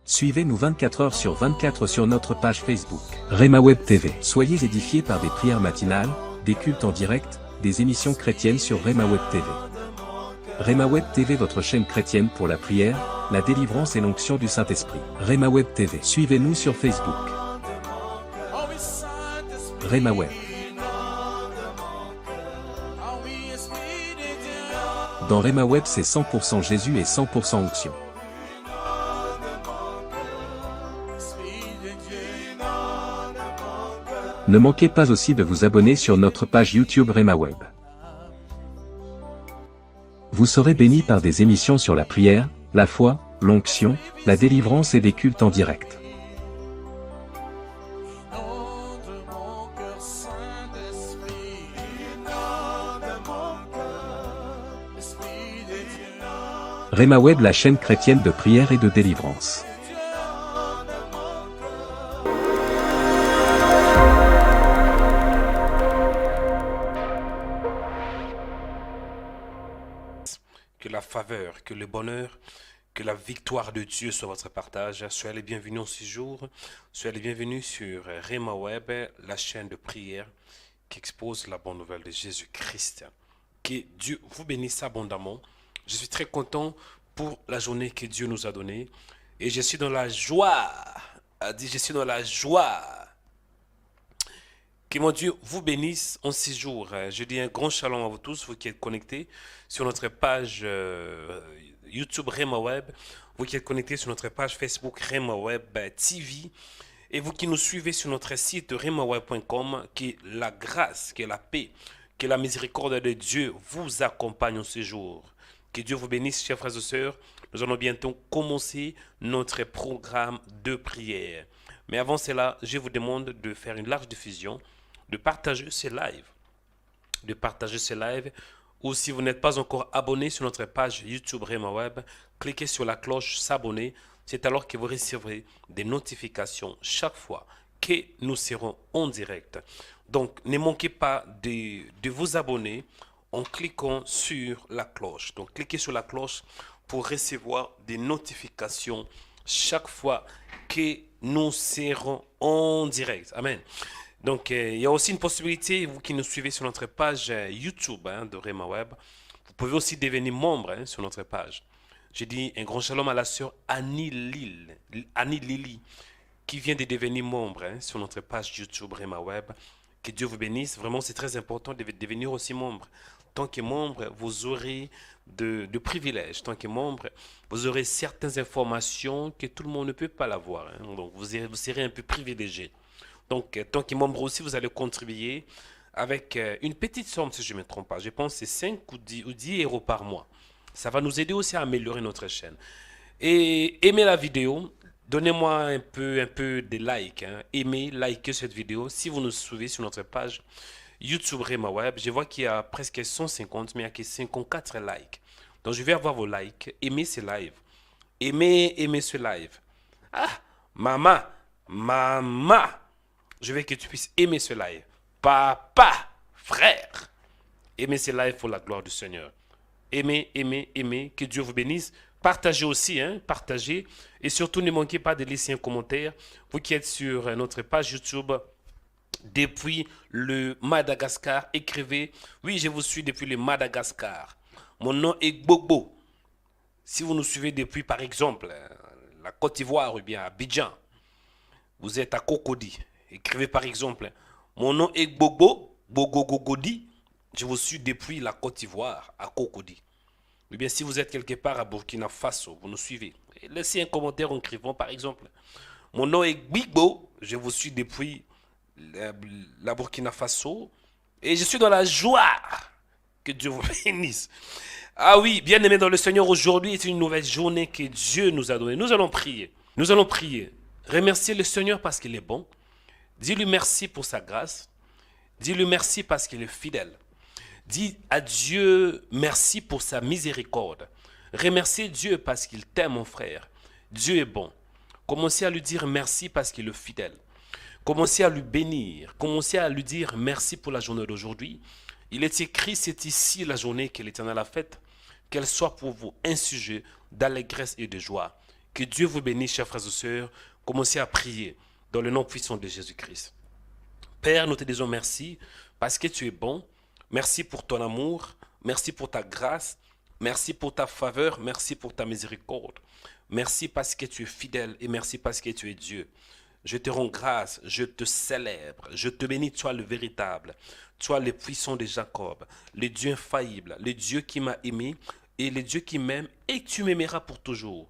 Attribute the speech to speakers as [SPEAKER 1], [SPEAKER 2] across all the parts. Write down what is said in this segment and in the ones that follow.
[SPEAKER 1] Suivez-nous 24 heures sur 24 sur notre page Facebook. Rema Web TV. Soyez édifiés par des prières matinales, des cultes en direct, des émissions chrétiennes sur Rema Web TV. Rema Web TV, votre chaîne chrétienne pour la prière, la délivrance et l'onction du Saint-Esprit. Rema Web TV. Suivez-nous sur Facebook. Rema Web. Dans Rema Web, c'est 100% Jésus et 100% onction. Ne manquez pas aussi de vous abonner sur notre page YouTube Rema Web. Vous serez bénis par des émissions sur la prière, la foi, l'onction, la délivrance et des cultes en direct. Rema Web, la chaîne chrétienne de prière et de délivrance.
[SPEAKER 2] Que la faveur, que le bonheur, que la victoire de Dieu soit votre partage. Soyez les bienvenus en ce jour. Soyez les bienvenus sur Rema Web, la chaîne de prière qui expose la bonne nouvelle de Jésus-Christ. Que Dieu vous bénisse abondamment. Je suis très content pour la journée que Dieu nous a donnée. Et je suis dans la joie. Je suis dans la joie. Que mon Dieu vous bénisse en ces jours. Je dis un grand shalom à vous tous, vous qui êtes connectés sur notre page YouTube Rema Web, vous qui êtes connectés sur notre page Facebook Rema Web TV, et vous qui nous suivez sur notre site remaweb.com, que la grâce, que la paix, que la miséricorde de Dieu vous accompagne en ces jours. Que Dieu vous bénisse, chers frères et sœurs. Nous allons bientôt commencer notre programme de prière. Mais avant cela, je vous demande de faire une large diffusion, de partager ce live. Ou si vous n'êtes pas encore abonné sur notre page YouTube Rema Web, cliquez sur la cloche s'abonner. C'est alors que vous recevrez des notifications chaque fois que nous serons en direct. Donc, ne manquez pas de vous abonner en cliquant sur la cloche. Donc, cliquez sur la cloche pour recevoir des notifications chaque fois que nous serons en direct. Amen. Donc, il y a aussi une possibilité, vous qui nous suivez sur notre page YouTube de Rema Web, vous pouvez aussi devenir membre sur notre page. J'ai dit un grand shalom à la sœur Annie Lily, qui vient de devenir membre sur notre page YouTube Rema Web. Que Dieu vous bénisse. Vraiment, c'est très important de devenir aussi membre. Tant que membre, vous aurez de privilèges. Tant que membre, vous aurez certaines informations que tout le monde ne peut pas l'avoir. Donc, vous serez un peu privilégié. Donc, tant que membre aussi, vous allez contribuer avec une petite somme, si je ne me trompe pas. Je pense que c'est 5 ou 10 euros par mois. Ça va nous aider aussi à améliorer notre chaîne. Et aimez la vidéo. Donnez-moi un peu de like. Aimez, likez cette vidéo. Si vous nous suivez sur notre page YouTube Rema Web, je vois qu'il y a presque 150, mais il n'y a que 54 likes. Donc, je vais avoir vos likes. Aimez ce live. Aimez ce live. Ah, maman. Je veux que tu puisses aimer ce live. Papa, frère. Aimez ce live pour la gloire du Seigneur. Aimez. Que Dieu vous bénisse. Partagez aussi, partagez. Et surtout, ne manquez pas de laisser un commentaire. Vous qui êtes sur notre page YouTube depuis le Madagascar, écrivez. Oui, je vous suis depuis le Madagascar. Mon nom est Gbogbo. Si vous nous suivez depuis, par exemple, la Côte d'Ivoire ou bien Abidjan, vous êtes à Cocody. Écrivez par exemple, mon nom est Gbogbo, Gogodi. Je vous suis depuis la Côte d'Ivoire, à Cocody. Ou bien si vous êtes quelque part à Burkina Faso, vous nous suivez. Et laissez un commentaire en écrivant par exemple, mon nom est Gbigbo, je vous suis depuis la Burkina Faso. Et je suis dans la joie. Que Dieu vous bénisse. Ah oui, bien aimé dans le Seigneur, aujourd'hui est une nouvelle journée que Dieu nous a donnée. Nous allons prier. Remercier le Seigneur parce qu'il est bon. Dis-lui merci pour sa grâce. Dis-lui merci parce qu'il est fidèle. Dis à Dieu merci pour sa miséricorde. Remerciez Dieu parce qu'il t'aime, mon frère. Dieu est bon. Commencez à lui dire merci parce qu'il est fidèle. Commencez à lui bénir. Commencez à lui dire merci pour la journée d'aujourd'hui. Il est écrit, c'est ici la journée que l'Éternel a faite. Qu'elle soit pour vous un sujet d'allégresse et de joie. Que Dieu vous bénisse, chers frères et sœurs. Commencez à prier dans le nom puissant de Jésus-Christ. Père, nous te disons merci parce que tu es bon. Merci pour ton amour. Merci pour ta grâce. Merci pour ta faveur. Merci pour ta miséricorde. Merci parce que tu es fidèle et merci parce que tu es Dieu. Je te rends grâce, je te célèbre, je te bénis, toi le véritable, toi le puissant de Jacob, le Dieu infaillible, le Dieu qui m'a aimé et le Dieu qui m'aime et tu m'aimeras pour toujours.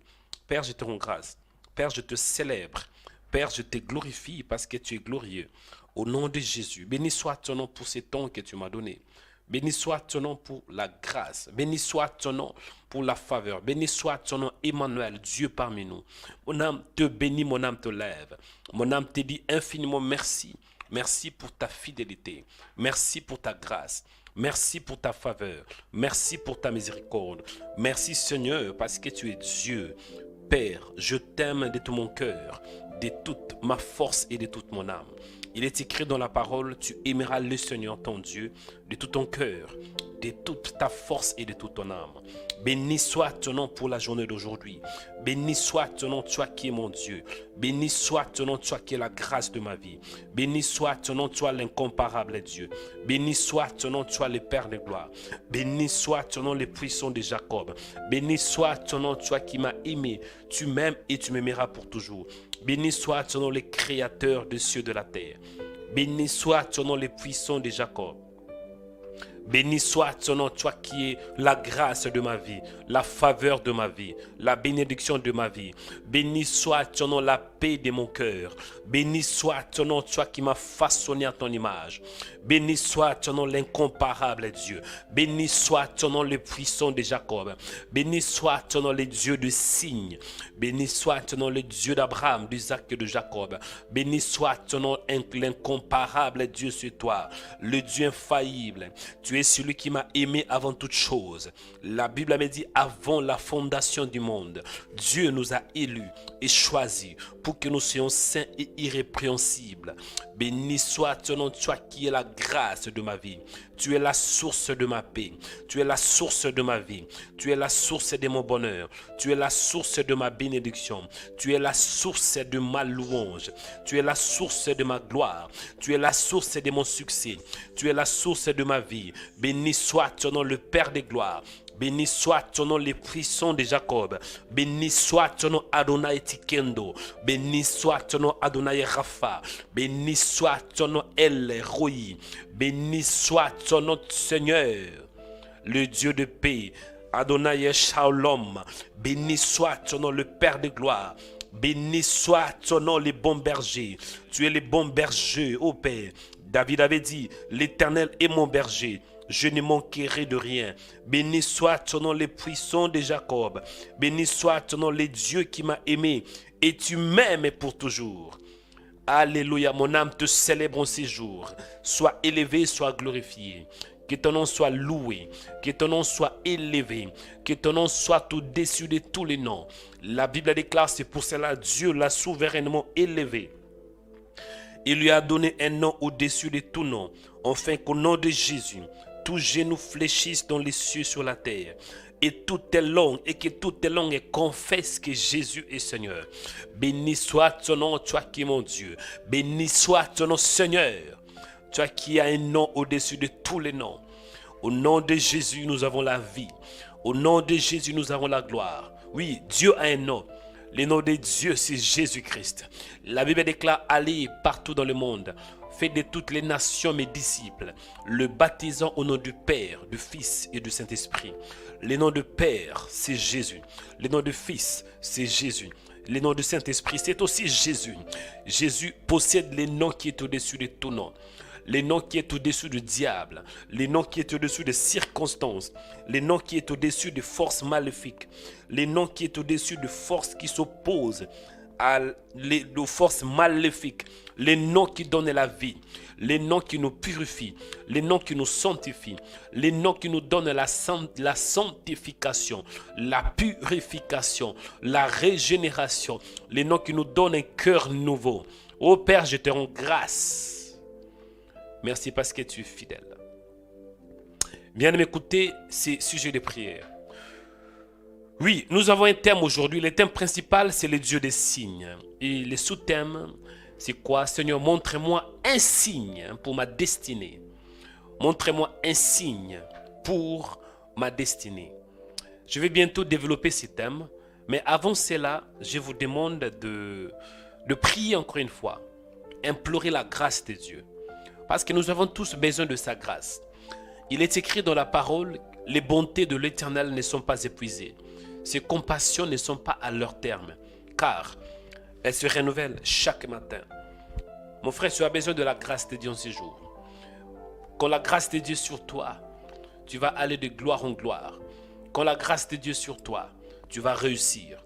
[SPEAKER 2] Père, je te rends grâce. Père, je te célèbre. Père, je te glorifie parce que tu es glorieux. Au nom de Jésus, béni soit ton nom pour ces temps que tu m'as donné. Béni soit ton nom pour la grâce. Béni soit ton nom pour la faveur. Béni soit ton nom, Emmanuel, Dieu parmi nous. Mon âme te bénit, mon âme te lève. Mon âme te dit infiniment merci. Merci pour ta fidélité. Merci pour ta grâce. Merci pour ta faveur. Merci pour ta miséricorde. Merci Seigneur parce que tu es Dieu. Père, je t'aime de tout mon cœur, de toute ma force et de toute mon âme. Il est écrit dans la parole, tu aimeras le Seigneur ton Dieu de tout ton cœur, de toute ta force et de toute ton âme. Béni soit ton nom pour la journée d'aujourd'hui. Béni soit ton nom, toi qui es mon Dieu. Béni soit ton nom, toi qui es la grâce de ma vie. Béni soit ton nom, toi l'incomparable Dieu. Béni soit ton nom, toi le Père de gloire. Béni soit ton nom, le puissant de Jacob. Béni soit ton nom, toi qui m'as aimé. Tu m'aimes et tu m'aimeras pour toujours. Béni soit ton nom, le créateur des cieux et de la terre. Béni soit ton nom, le puissant de Jacob. Béni soit ton nom, toi qui es la grâce de ma vie, la faveur de ma vie, la bénédiction de ma vie. Béni soit ton nom, la paix de mon cœur. Béni soit ton nom, toi qui m'as façonné à ton image. Béni soit ton nom, l'incomparable Dieu. Béni soit ton nom, le puissant de Jacob. Béni soit ton nom, le Dieu de signes. Béni soit ton nom, le Dieu d'Abraham, d'Isaac et de Jacob. Béni soit ton nom, l'incomparable Dieu sur toi, le Dieu infaillible. Tu es celui qui m'a aimé avant toute chose. La Bible m'a dit avant la fondation du monde. Dieu nous a élus et choisis pour que nous soyons saints et irrépréhensibles. Béni soit ton nom, toi qui es la grâce de ma vie. Tu es la source de ma paix. Tu es la source de ma vie. Tu es la source de mon bonheur. Tu es la source de ma bénédiction. Tu es la source de ma louange. Tu es la source de ma gloire. Tu es la source de mon succès. Tu es la source de ma vie. Béni soit ton nom, le Père des gloires. Béni soit ton nom, le puissant de Jacob. Béni soit ton nom, Adonai Tikendo. Béni soit ton nom, Adonai Rapha. Béni soit ton nom, El Roi. Béni soit ton nom, Seigneur, le Dieu de paix. Adonai Shalom. Béni soit ton nom, le Père de gloire. Béni soit ton nom, le bon berger. Tu es le bon berger, ô Père. David avait dit, l'Éternel est mon berger. Je ne manquerai de rien. Béni soit ton nom, le puissant de Jacob. Béni soit ton nom, le Dieu qui m'a aimé. Et tu m'aimes pour toujours. Alléluia, mon âme te célèbre en ces jours. Sois élevé, sois glorifié. Que ton nom soit loué, que ton nom soit élevé, que ton nom soit au-dessus de tous les noms. La Bible déclare, c'est pour cela Dieu l'a souverainement élevé. Il lui a donné un nom au-dessus de tout nom, afin qu'au nom de Jésus, tous genoux fléchissent dans les cieux sur la terre, et que toutes les langues confessent que Jésus est Seigneur. Béni soit ton nom, toi qui es mon Dieu. Béni soit ton nom, Seigneur, toi qui as un nom au-dessus de tous les noms. Au nom de Jésus, nous avons la vie. Au nom de Jésus, nous avons la gloire. Oui, Dieu a un nom. Le nom de Dieu, c'est Jésus-Christ. La Bible déclare, allez partout dans le monde, faites de toutes les nations mes disciples, le baptisant au nom du Père, du Fils et du Saint-Esprit. Le nom du Père, c'est Jésus. Le nom du Fils, c'est Jésus. Le nom du Saint-Esprit, c'est aussi Jésus. Jésus possède le nom qui est au-dessus de tout nom. Le nom qui est au-dessus du diable, le nom qui est au-dessus des circonstances, le nom qui est au-dessus des forces maléfiques, le nom qui est au-dessus des forces qui s'opposent aux forces maléfiques, le nom qui donne la vie, le nom qui nous purifie, le nom qui nous sanctifie, le nom qui nous donne la sanctification, la purification, la régénération, le nom qui nous donne un cœur nouveau. Ô Père, je te rends grâce. Merci parce que tu es fidèle. Viens de m'écouter ces sujets de prière. Oui, nous avons un thème aujourd'hui. Le thème principal, c'est le Dieu des signes. Et le sous-thème, c'est quoi? Seigneur, montre-moi un signe pour ma destinée. Montre-moi un signe pour ma destinée. Je vais bientôt développer ce thème. Mais avant cela, je vous demande de prier encore une fois. Implorer la grâce de Dieu. Parce que nous avons tous besoin de sa grâce. Il est écrit dans la parole, les bontés de l'Éternel ne sont pas épuisées. Ses compassions ne sont pas à leur terme, car elles se renouvellent chaque matin. Mon frère, tu as besoin de la grâce de Dieu en ce jour. Quand la grâce de Dieu est sur toi, tu vas aller de gloire en gloire. Quand la grâce de Dieu est sur toi, tu vas réussir.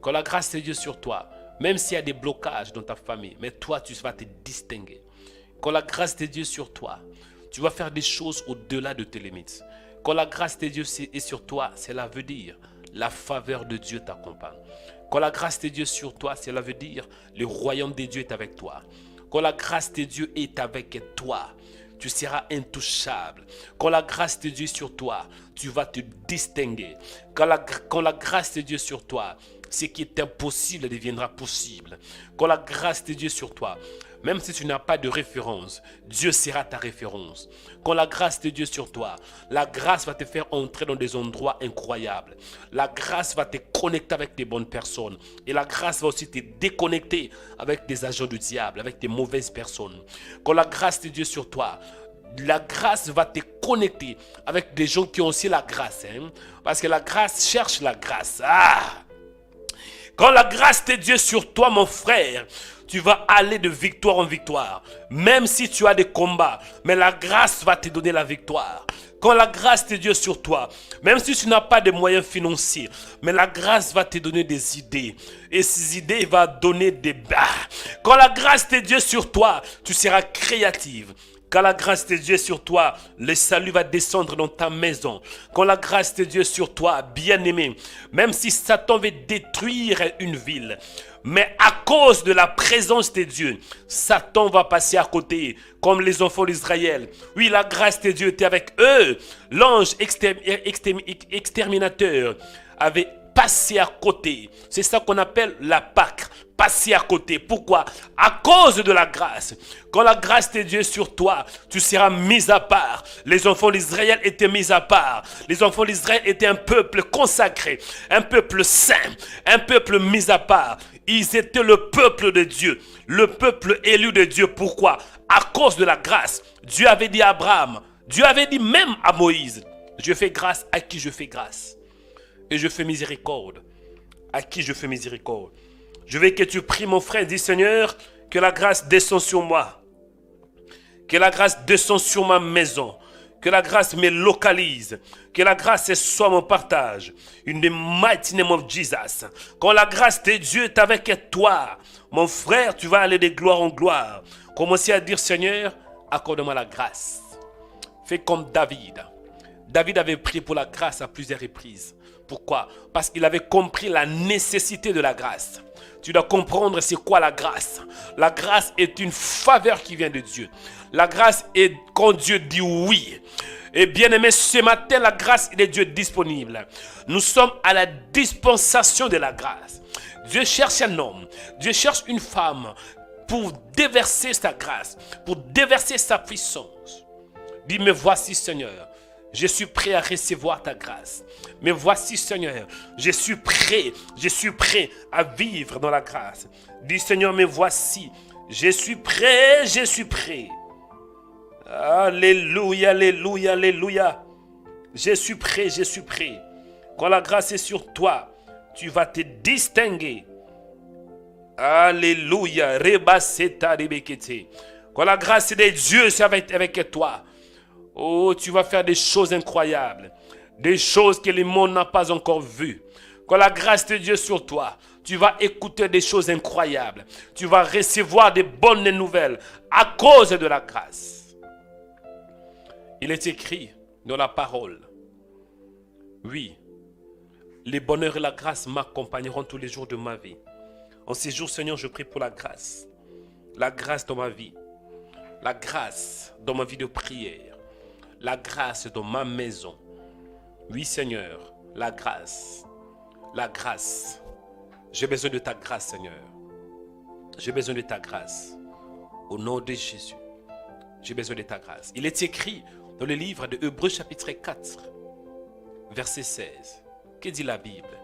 [SPEAKER 2] Quand la grâce de Dieu est sur toi, même s'il y a des blocages dans ta famille, mais toi, tu vas te distinguer. Quand la grâce de Dieu est sur toi, tu vas faire des choses au-delà de tes limites. Quand la grâce de Dieu est sur toi, cela veut dire la faveur de Dieu t'accompagne. Quand la grâce de Dieu est sur toi, cela veut dire le royaume de Dieu est avec toi. Quand la grâce de Dieu est avec toi, tu seras intouchable. Quand la grâce de Dieu est sur toi, tu vas te distinguer. Quand la grâce de Dieu est sur toi, ce qui est impossible deviendra possible. Quand la grâce de Dieu est sur toi, même si tu n'as pas de référence, Dieu sera ta référence. Quand la grâce de Dieu est sur toi, la grâce va te faire entrer dans des endroits incroyables. La grâce va te connecter avec des bonnes personnes. Et la grâce va aussi te déconnecter avec des agents du diable, avec des mauvaises personnes. Quand la grâce de Dieu est sur toi, la grâce va te connecter avec des gens qui ont aussi la grâce. Parce que la grâce cherche la grâce. Quand la grâce de Dieu est sur toi, mon frère, tu vas aller de victoire en victoire. Même si tu as des combats, mais la grâce va te donner la victoire. Quand la grâce de Dieu est sur toi, même si tu n'as pas de moyens financiers, mais la grâce va te donner des idées. Et ces idées vont donner des bas. Quand la grâce de Dieu est sur toi, tu seras créative. Quand la grâce de Dieu est sur toi, le salut va descendre dans ta maison. Quand la grâce de Dieu est sur toi, bien-aimé, même si Satan veut détruire une ville, mais à cause de la présence de Dieu, Satan va passer à côté, comme les enfants d'Israël. Oui, la grâce de Dieu était avec eux. L'ange exterminateur avait passé à côté. C'est ça qu'on appelle la Pâque. Passer à côté. Pourquoi? À cause de la grâce. Quand la grâce de Dieu est sur toi, tu seras mis à part. Les enfants d'Israël étaient mis à part. Les enfants d'Israël étaient un peuple consacré, un peuple saint, un peuple mis à part. Ils étaient le peuple de Dieu, le peuple élu de Dieu. Pourquoi? À cause de la grâce. Dieu avait dit à Abraham, Dieu avait dit même à Moïse, je fais grâce à qui je fais grâce. Et je fais miséricorde à qui je fais miséricorde. Je veux que tu pries, mon frère, dis Seigneur, que la grâce descende sur moi. Que la grâce descende sur ma maison. Que la grâce me localise. Que la grâce soit mon partage. In the mighty name of Jesus. Quand la grâce de Dieu est avec toi, mon frère, tu vas aller de gloire en gloire. Commencez à dire, Seigneur, accorde-moi la grâce. Fais comme David. David avait prié pour la grâce à plusieurs reprises. Pourquoi? Parce qu'il avait compris la nécessité de la grâce. Tu dois comprendre c'est quoi la grâce. La grâce est une faveur qui vient de Dieu. La grâce est quand Dieu dit oui. Et bien aimé, ce matin, la grâce de Dieu est disponible. Nous sommes à la dispensation de la grâce. Dieu cherche un homme. Dieu cherche une femme pour déverser sa grâce, pour déverser sa puissance. Dis, me voici Seigneur. Je suis prêt à recevoir ta grâce. Mais voici, Seigneur, je suis prêt à vivre dans la grâce. Dis, Seigneur, me voici. Je suis prêt. Alléluia, alléluia, alléluia. Je suis prêt. Quand la grâce est sur toi, tu vas te distinguer. Alléluia. Quand la grâce de Dieu est avec toi, oh, tu vas faire des choses incroyables. Des choses que le monde n'a pas encore vues. Quand la grâce de Dieu est sur toi, tu vas écouter des choses incroyables. Tu vas recevoir des bonnes nouvelles à cause de la grâce. Il est écrit dans la parole. Oui, les bonheurs et la grâce m'accompagneront tous les jours de ma vie. En ces jours, Seigneur, je prie pour la grâce. La grâce dans ma vie. La grâce dans ma vie de prière. La grâce dans ma maison. Oui, Seigneur, la grâce. la grâce. J'ai besoin de ta grâce, Seigneur. J'ai besoin de ta grâce. Au nom de Jésus, j'ai besoin de ta grâce. Il est écrit dans le livre de Hébreux chapitre 4, verset 16. Que dit la Bible?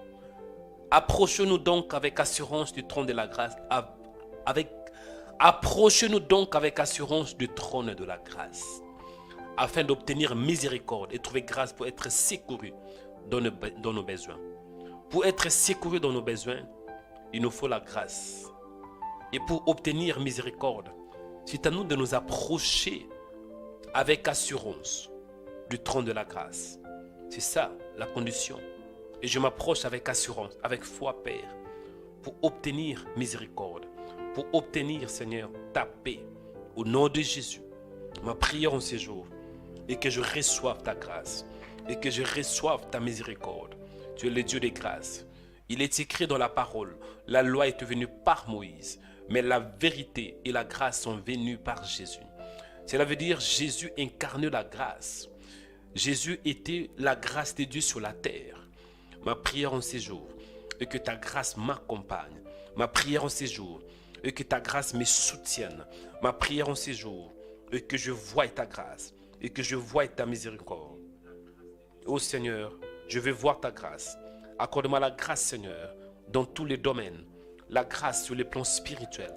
[SPEAKER 2] Approchons-nous donc avec assurance du trône de la grâce. Approchons-nous donc avec assurance du trône de la grâce, afin d'obtenir miséricorde et trouver grâce pour être secourus dans nos besoins. Pour être secourus dans nos besoins, il nous faut la grâce. Et pour obtenir miséricorde, c'est à nous de nous approcher avec assurance du trône de la grâce. C'est ça la condition. Et je m'approche avec assurance, avec foi, Père, pour obtenir miséricorde, pour obtenir, Seigneur, ta paix. Au nom de Jésus, ma prière en ces jours est que je reçoive ta grâce et que je reçoive ta miséricorde. Tu es le Dieu des grâces. Il est écrit dans la parole, la loi est venue par Moïse, mais la vérité et la grâce sont venues par Jésus. Cela veut dire Jésus incarne la grâce. Jésus était la grâce de Dieu sur la terre. Ma prière en ces jours est que ta grâce m'accompagne. Ma prière en ces jours est que ta grâce me soutienne. Ma prière en ces jours est que je voie ta grâce et que je voie ta miséricorde. Ô Seigneur, je veux voir ta grâce. Accorde-moi la grâce, Seigneur, dans tous les domaines. La grâce sur les plans spirituels.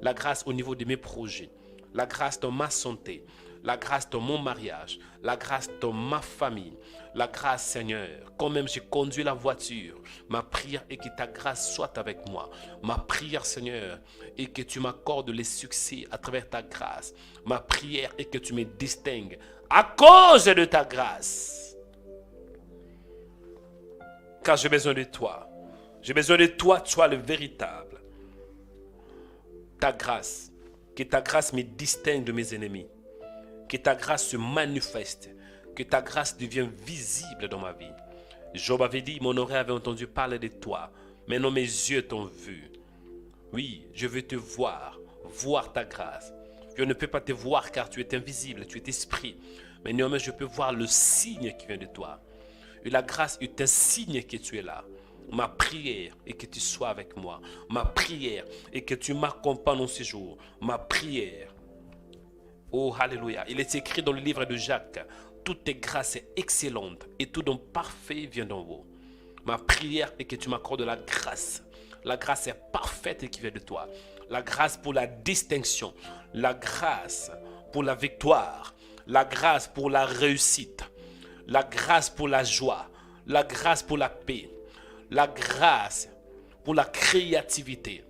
[SPEAKER 2] La grâce au niveau de mes projets. La grâce dans ma santé. La grâce dans mon mariage. La grâce dans ma famille. La grâce, Seigneur, quand même je conduis la voiture, ma prière est que ta grâce soit avec moi. Ma prière, Seigneur, est que tu m'accordes les succès à travers ta grâce. Ma prière est que tu me distingues à cause de ta grâce. Car j'ai besoin de toi. J'ai besoin de toi, toi le véritable. Ta grâce, que ta grâce me distingue de mes ennemis. Que ta grâce se manifeste. Que ta grâce devienne visible dans ma vie. Job avait dit, mon oreille avait entendu parler de toi. Maintenant mes yeux t'ont vu. Oui, je veux te voir ta grâce. Je ne peux pas te voir car tu es invisible, tu es esprit. Mais néanmoins, je peux voir le signe qui vient de toi. Et la grâce est un signe que tu es là. Ma prière est que tu sois avec moi. Ma prière est que tu m'accompagnes en ce jour. Ma prière. Oh, alléluia. Il est écrit dans le livre de Jacques. Toute tes grâces est excellente et tout don parfait vient d'en haut. Ma prière est que tu m'accordes la grâce. La grâce est parfaite et qui vient de toi. La grâce pour la distinction. La grâce pour la victoire. La grâce pour la réussite. La grâce pour la joie. La grâce pour la paix. La grâce pour la créativité.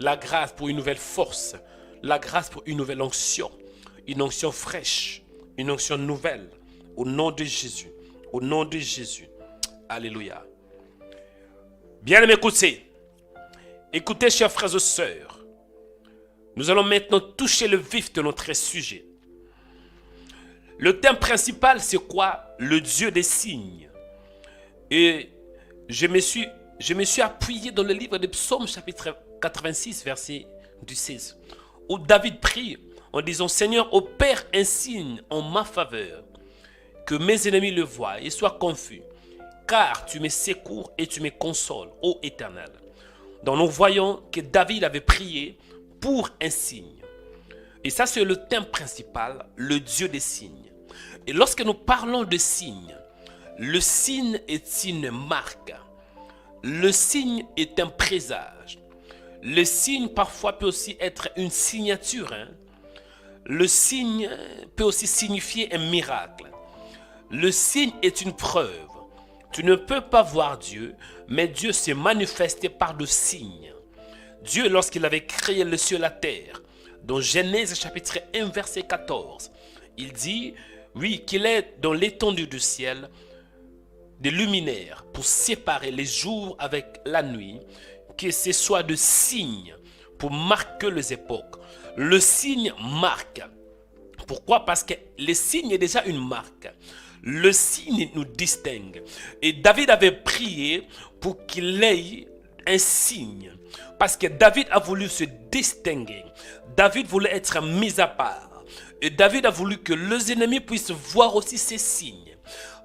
[SPEAKER 2] La grâce pour une nouvelle force. La grâce pour une nouvelle onction. Une onction fraîche. Une onction nouvelle. Au nom de Jésus. Au nom de Jésus. Alléluia. Bien-aimés, écoutez, chers frères et sœurs. Nous allons maintenant toucher le vif de notre sujet. Le thème principal, c'est quoi? Le Dieu des signes. Et je me suis appuyé dans le livre de Psaumes, chapitre 86, verset 16, où David prie en disant, Seigneur, opère un signe en ma faveur, que mes ennemis le voient et soient confus, car tu me secours et tu me consoles, ô Éternel. Donc nous voyons que David avait prié pour un signe. Et ça, c'est le thème principal, le Dieu des signes. Et lorsque nous parlons de signes, le signe est une marque. Le signe est un présage. Le signe parfois peut aussi être une signature. Le signe peut aussi signifier un miracle. Le signe est une preuve. Tu ne peux pas voir Dieu, mais Dieu s'est manifesté par le signe. Dieu, lorsqu'il avait créé le ciel et la terre, dans Genèse chapitre 1, verset 14, il dit, oui, qu'il est dans l'étendue du ciel des luminaires pour séparer les jours avec la nuit, que ce soit de signes pour marquer les époques. Le signe marque. Pourquoi? Parce que le signe est déjà une marque. Le signe nous distingue. Et David avait prié pour qu'il ait un signe. Parce que David a voulu se distinguer. David voulait être mis à part. Et David a voulu que les ennemis puissent voir aussi ces signes.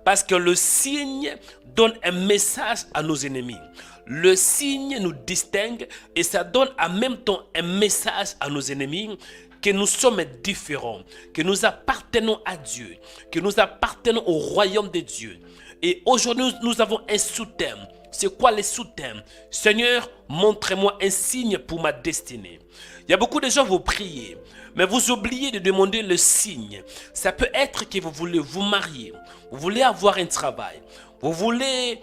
[SPEAKER 2] Parce que le signe donne un message à nos ennemis. Le signe nous distingue et ça donne en même temps un message à nos ennemis que nous sommes différents, que nous appartenons à Dieu, que nous appartenons au royaume de Dieu. Et aujourd'hui, nous avons un sous-thème. C'est quoi les sous-thèmes? Seigneur, montrez-moi un signe pour ma destinée. Il y a beaucoup de gens, vous priez, mais vous oubliez de demander le signe. Ça peut être que vous voulez vous marier, vous voulez avoir un travail, vous voulez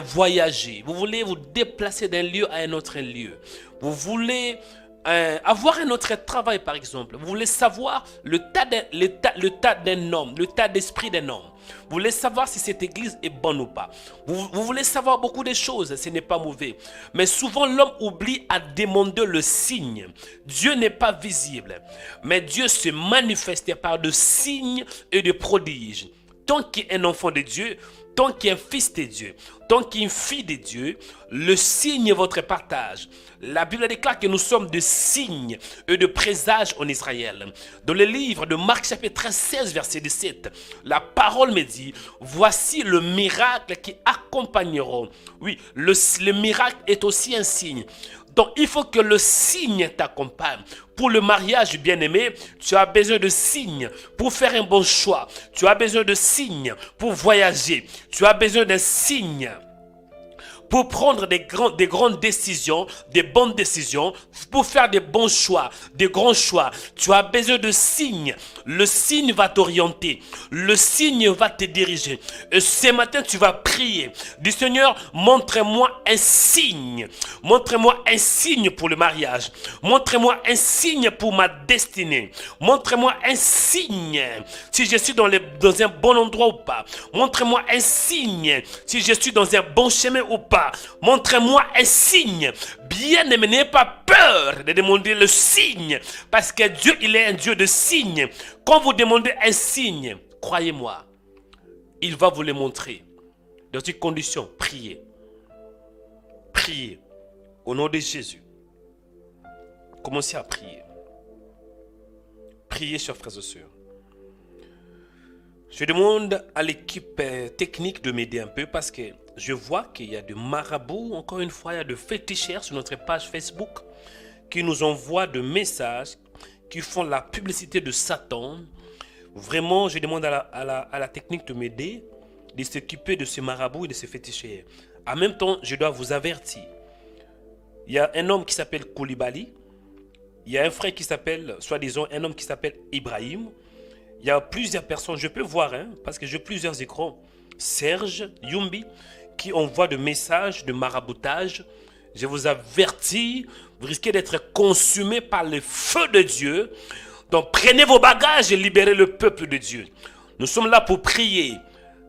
[SPEAKER 2] voyager, vous voulez vous déplacer d'un lieu à un autre lieu, vous voulez avoir un autre travail par exemple, vous voulez savoir l'état d'un homme, l'état d'esprit d'un homme. Vous voulez savoir si cette église est bonne ou pas. Vous voulez savoir beaucoup de choses, ce n'est pas mauvais. Mais souvent l'homme oublie à demander le signe. Dieu n'est pas visible, mais Dieu se manifeste par de signes et de prodiges. Tant qu'il est un enfant de Dieu, tant qu'il est un fils de Dieu, tant qu'il est une fille de Dieu, le signe est votre partage. La Bible déclare que nous sommes de signes et de présages en Israël. Dans le livre de Marc chapitre 16 verset 17, la parole me dit, voici le miracle qui accompagneront. Oui, le miracle est aussi un signe. Donc, il faut que le signe t'accompagne. Pour le mariage bien-aimé, tu as besoin de signes pour faire un bon choix. Tu as besoin de signes pour voyager. Tu as besoin d'un signe pour prendre des grandes décisions, des bonnes décisions, pour faire des bons choix, des grands choix. Tu as besoin de signes. Le signe va t'orienter. Le signe va te diriger. Et ce matin, tu vas prier. Dis Seigneur, montre-moi un signe. Montre-moi un signe pour le mariage. Montre-moi un signe pour ma destinée. Montre-moi un signe si je suis dans un bon endroit ou pas. Montre-moi un signe si je suis dans un bon chemin ou pas. Montrez-moi un signe. Bien-aimé, n'ayez pas peur de demander le signe, parce que Dieu, il est un Dieu de signes. Quand vous demandez un signe, croyez-moi, il va vous le montrer. Dans ces conditions, priez. Priez. Au nom de Jésus. Commencez à prier. Priez, chers frères et sœurs. Je demande à l'équipe technique de m'aider un peu parce que je vois qu'il y a des marabouts, encore une fois, il y a des féticheurs sur notre page Facebook qui nous envoient des messages, qui font la publicité de Satan. Vraiment, je demande à la technique de m'aider, de s'occuper de ces marabouts et de ces féticheurs. En même temps, je dois vous avertir. Il y a un homme qui s'appelle Koulibaly. Il y a un frère qui s'appelle, soi-disant, un homme qui s'appelle Ibrahim. Il y a plusieurs personnes, je peux voir, parce que j'ai plusieurs écrans. Serge, Yumbi, qui envoie des messages de maraboutage. Je vous avertis, vous risquez d'être consumés par le feu de Dieu. Donc prenez vos bagages et libérez le peuple de Dieu. Nous sommes là pour prier.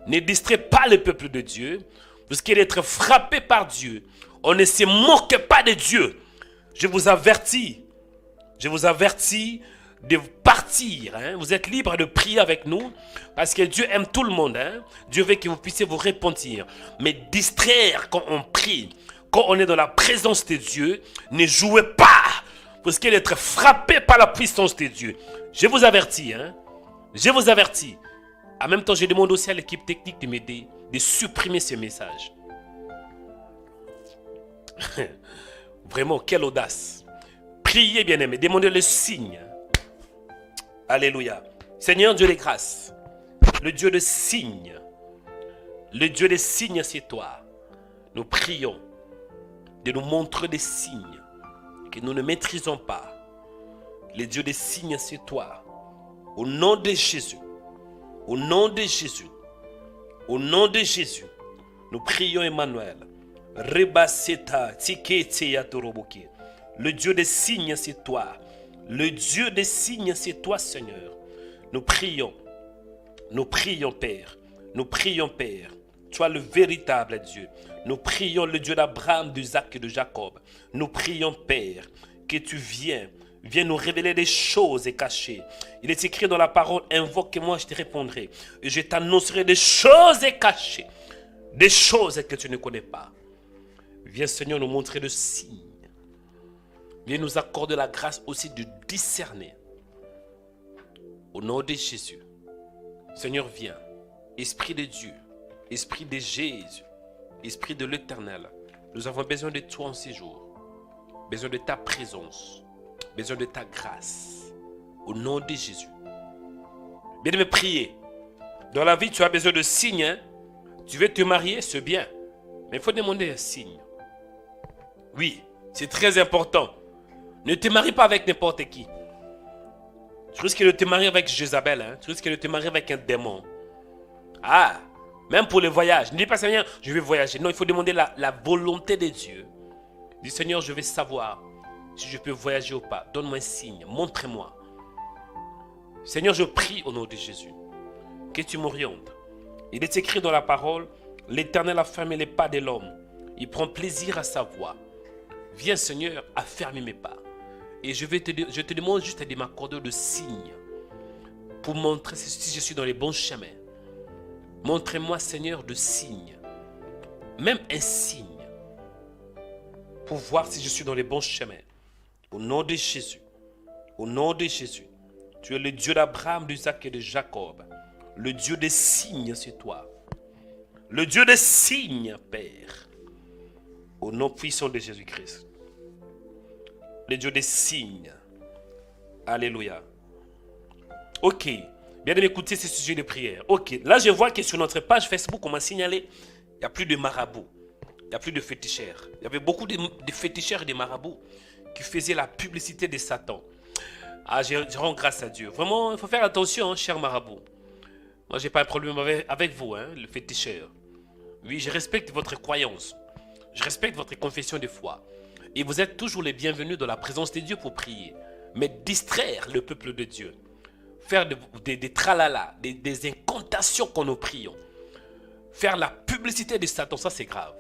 [SPEAKER 2] Ne distrayez pas le peuple de Dieu. Vous risquez d'être frappés par Dieu. On ne se moque pas de Dieu. Je vous avertis. Je vous avertis de partir. Vous êtes libre de prier avec nous parce que Dieu aime tout le monde. Dieu veut que vous puissiez vous repentir. Mais distraire quand on prie, quand on est dans la présence de Dieu, ne jouez pas. Vous risquez d'être frappé par la puissance de Dieu. Je vous avertis. Je vous avertis. En même temps, je demande aussi à l'équipe technique de m'aider de supprimer ces messages. Vraiment, quelle audace. Priez, bien-aimés. Demandez le signe. Alléluia. Seigneur Dieu des grâces, le Dieu de signes, le Dieu des signes, c'est toi. Nous prions de nous montrer des signes que nous ne maîtrisons pas. Le Dieu des signes, c'est toi. Au nom de Jésus, au nom de Jésus, au nom de Jésus, nous prions Emmanuel. Rebaseta, tikete yatoroboke. Le Dieu des signes, c'est toi. Le Dieu des signes, c'est toi, Seigneur. Nous prions, Père. Nous prions, Père. Tu es le véritable Dieu. Nous prions le Dieu d'Abraham, d'Isaac et de Jacob. Nous prions, Père, que tu viens nous révéler des choses cachées. Il est écrit dans la parole, invoque-moi, je te répondrai. Et je t'annoncerai des choses cachées. Des choses que tu ne connais pas. Viens, Seigneur, nous montrer le signe. Viens nous accorder la grâce aussi de discerner. Au nom de Jésus. Seigneur, viens. Esprit de Dieu, Esprit de Jésus, Esprit de l'Éternel, nous avons besoin de toi en ces jours. Besoin de ta présence, besoin de ta grâce. Au nom de Jésus. Bien-aimé, priez. Dans la vie, tu as besoin de signes. Hein? Tu veux te marier, c'est bien. Mais il faut demander un signe. Oui, c'est très important. Ne te marie pas avec n'importe qui. Tu risques de te marier avec Jézabel. Hein? Tu risques de te marier avec un démon. Ah, même pour le voyage. Ne dis pas, Seigneur, je vais voyager. Non, il faut demander la volonté de Dieu. Dis, Seigneur, je vais savoir si je peux voyager ou pas. Donne-moi un signe, montre-moi. Seigneur, je prie au nom de Jésus que tu m'orientes. Il est écrit dans la parole, l'Éternel a fermé les pas de l'homme. Il prend plaisir à sa voix. Viens, Seigneur, affermir mes pas. Et je te demande juste de m'accorder de signes pour montrer si je suis dans les bons chemins. Montrez-moi, Seigneur, de signes. Même un signe. Pour voir si je suis dans les bons chemins. Au nom de Jésus. Au nom de Jésus. Tu es le Dieu d'Abraham, d'Isaac et de Jacob. Le Dieu des signes, c'est toi. Le Dieu des signes, Père. Au nom puissant de Jésus-Christ. Le Dieu des signes. Alléluia. Ok. Bien de m'écouter ces sujets de prière. Ok. Là, je vois que sur notre page Facebook, on m'a signalé, il n'y a plus de marabouts. Il n'y a plus de féticheurs. Il y avait beaucoup de féticheurs et de marabouts qui faisaient la publicité de Satan. Ah, je rends grâce à Dieu. Vraiment, il faut faire attention, hein, cher marabout. Moi, je n'ai pas un problème avec vous, hein, le féticheur. Oui, je respecte votre croyance. Je respecte votre confession de foi. Et vous êtes toujours les bienvenus dans la présence de Dieu pour prier. Mais distraire le peuple de Dieu. Faire des tralala, des incantations quand nous prions. Faire la publicité de Satan, ça c'est grave.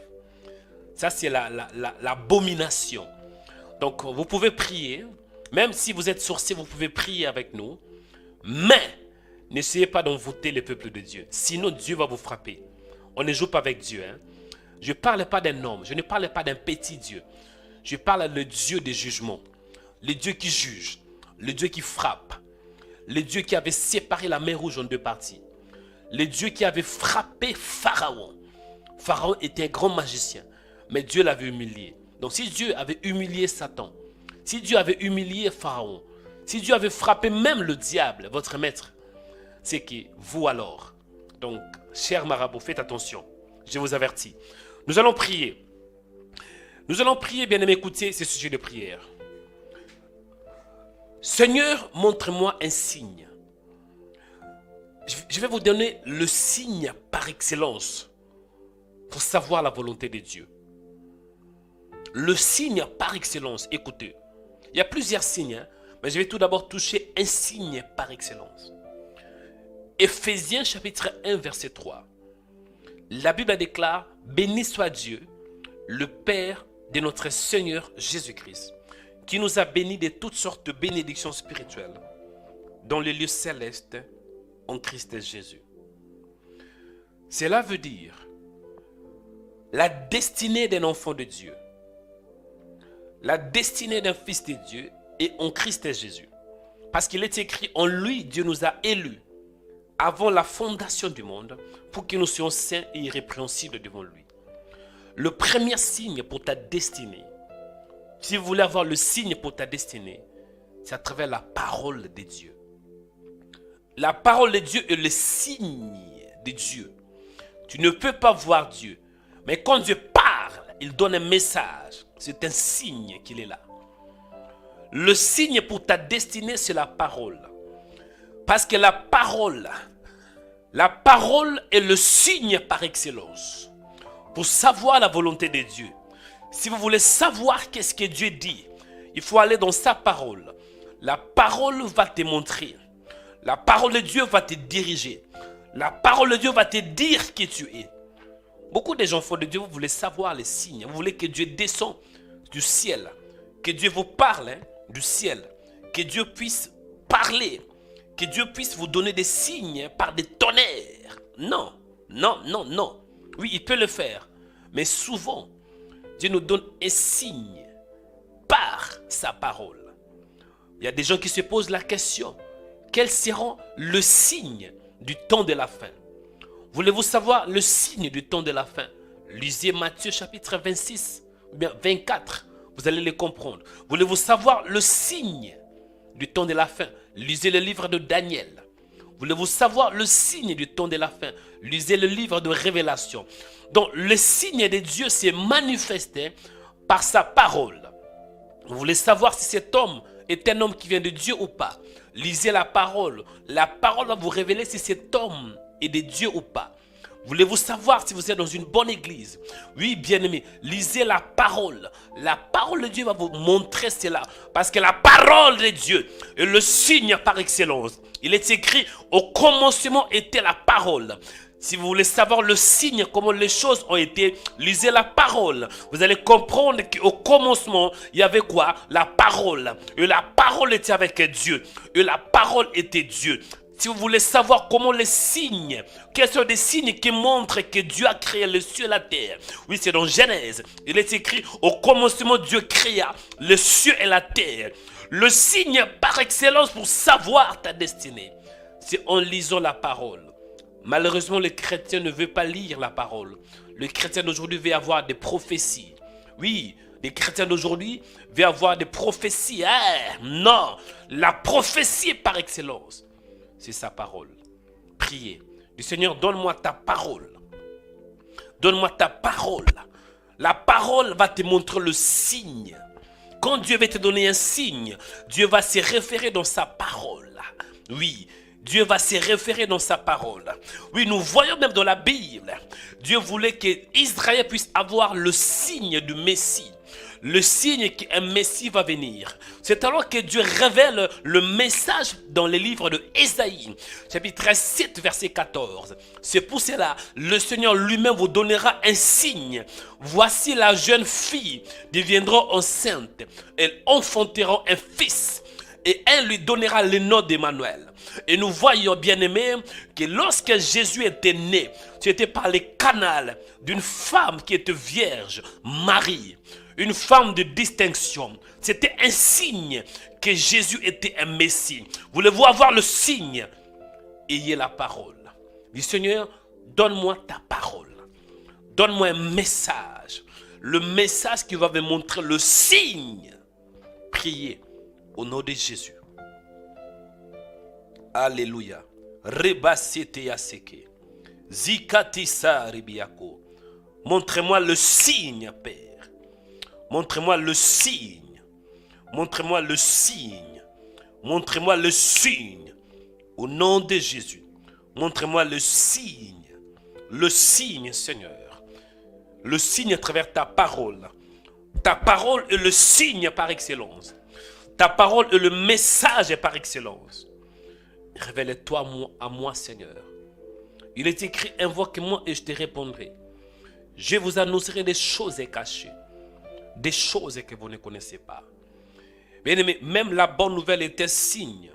[SPEAKER 2] Ça c'est l'abomination. Donc vous pouvez prier. Même si vous êtes sorcier, vous pouvez prier avec nous. Mais n'essayez pas d'envoûter le peuple de Dieu. Sinon Dieu va vous frapper. On ne joue pas avec Dieu. Hein? Je ne parle pas d'un homme. Je ne parle pas d'un petit Dieu. Je parle le Dieu des jugements. Le Dieu qui juge. Le Dieu qui frappe. Le Dieu qui avait séparé la mer Rouge en deux parties. Le Dieu qui avait frappé Pharaon. Pharaon était un grand magicien. Mais Dieu l'avait humilié. Donc si Dieu avait humilié Satan, si Dieu avait humilié Pharaon, si Dieu avait frappé même le diable, votre maître, c'est que vous alors. Donc, cher marabout, faites attention. Je vous avertis. Nous allons prier. Nous allons prier, bien-aimés, écoutez ces sujets de prière. Seigneur, montre-moi un signe. Je vais vous donner le signe par excellence pour savoir la volonté de Dieu. Le signe par excellence, écoutez. Il y a plusieurs signes, hein, mais je vais tout d'abord toucher un signe par excellence. Éphésiens chapitre 1, verset 3. La Bible déclare, béni soit Dieu, le Père de notre Seigneur Jésus-Christ, qui nous a bénis de toutes sortes de bénédictions spirituelles dans les lieux célestes en Christ Jésus. Cela veut dire la destinée d'un enfant de Dieu, la destinée d'un fils de Dieu est en Christ Jésus. Parce qu'il est écrit, en lui, Dieu nous a élus avant la fondation du monde pour que nous soyons saints et irrépréhensibles devant lui. Le premier signe pour ta destinée, si vous voulez avoir le signe pour ta destinée, c'est à travers la parole de Dieu. La parole de Dieu est le signe de Dieu. Tu ne peux pas voir Dieu. Mais quand Dieu parle, il donne un message. C'est un signe qu'il est là. Le signe pour ta destinée, c'est la parole. Parce que la parole est le signe par excellence. Pour savoir la volonté de Dieu. Si vous voulez savoir qu'est-ce que Dieu dit, il faut aller dans sa parole. La parole va te montrer. La parole de Dieu va te diriger. La parole de Dieu va te dire qui tu es. Beaucoup des enfants de Dieu, vous voulez savoir les signes. Vous voulez que Dieu descende du ciel. Que Dieu vous parle du ciel. Que Dieu puisse parler. Que Dieu puisse vous donner des signes par des tonnerres. Non, non, non, non. Oui, il peut le faire. Mais souvent, Dieu nous donne un signe par sa parole. Il y a des gens qui se posent la question. Quels seront le signe du temps de la fin? Voulez-vous savoir le signe du temps de la fin? Lisez Matthieu chapitre 26, ou bien 24. Vous allez les comprendre. Voulez-vous savoir le signe du temps de la fin? Lisez le livre de Daniel. Voulez-vous savoir le signe du temps de la fin? Lisez le livre de Révélation. Donc, le signe de Dieu s'est manifesté par sa parole. Vous voulez savoir si cet homme est un homme qui vient de Dieu ou pas? Lisez la parole. La parole va vous révéler si cet homme est de Dieu ou pas. Voulez-vous savoir si vous êtes dans une bonne église? Oui, bien-aimé, lisez la parole. La parole de Dieu va vous montrer cela. Parce que la parole de Dieu est le signe par excellence. Il est écrit, au commencement était la parole. Si vous voulez savoir le signe, comment les choses ont été, lisez la parole. Vous allez comprendre qu'au commencement, il y avait quoi? La parole. Et la parole était avec Dieu. Et la parole était Dieu. Si vous voulez savoir comment les signes, quels sont des signes qui montrent que Dieu a créé le ciel et la terre. Oui, c'est dans Genèse. Il est écrit, au commencement, Dieu créa le ciel et la terre. Le signe par excellence pour savoir ta destinée, c'est en lisant la parole. Malheureusement, le chrétien ne veut pas lire la parole. Le chrétien d'aujourd'hui veut avoir des prophéties. Oui, les chrétiens d'aujourd'hui veulent avoir des prophéties. Non, la prophétie par excellence, c'est sa parole. Priez. Du Seigneur, donne-moi ta parole. Donne-moi ta parole. La parole va te montrer le signe. Quand Dieu va te donner un signe, Dieu va se référer dans sa parole. Oui, Dieu va se référer dans sa parole. Oui, nous voyons même dans la Bible, Dieu voulait qu'Israël puisse avoir le signe du Messie. Le signe qu'un Messie va venir. C'est alors que Dieu révèle le message dans les livres de Ésaïe, chapitre 7, verset 14. C'est pour cela, le Seigneur lui-même vous donnera un signe. Voici la jeune fille deviendra enceinte. Elle enfantera un fils. Et elle lui donnera le nom d'Emmanuel. Et nous voyons, bien-aimés, que lorsque Jésus était né, c'était par les canaux d'une femme qui était vierge, Marie. Une femme de distinction. C'était un signe que Jésus était un Messie. Voulez-vous avoir le signe? Ayez la parole. Dis Seigneur, donne-moi ta parole. Donne-moi un message. Le message qui va me montrer le signe. Priez au nom de Jésus. Alléluia. Rebasete yaseke. Zikatisa ribiako. Montrez-moi le signe, Père. Montrez-moi le signe. Montrez-moi le signe. Montrez-moi le signe. Au nom de Jésus. Montrez-moi le signe. Le signe, Seigneur. Le signe à travers ta parole. Ta parole est le signe par excellence. Ta parole est le message par excellence. Révèle-toi à moi, Seigneur. Il est écrit, invoque-moi et je te répondrai. Je vous annoncerai des choses cachées. Des choses que vous ne connaissez pas. Bien-aimés, même la bonne nouvelle est un signe.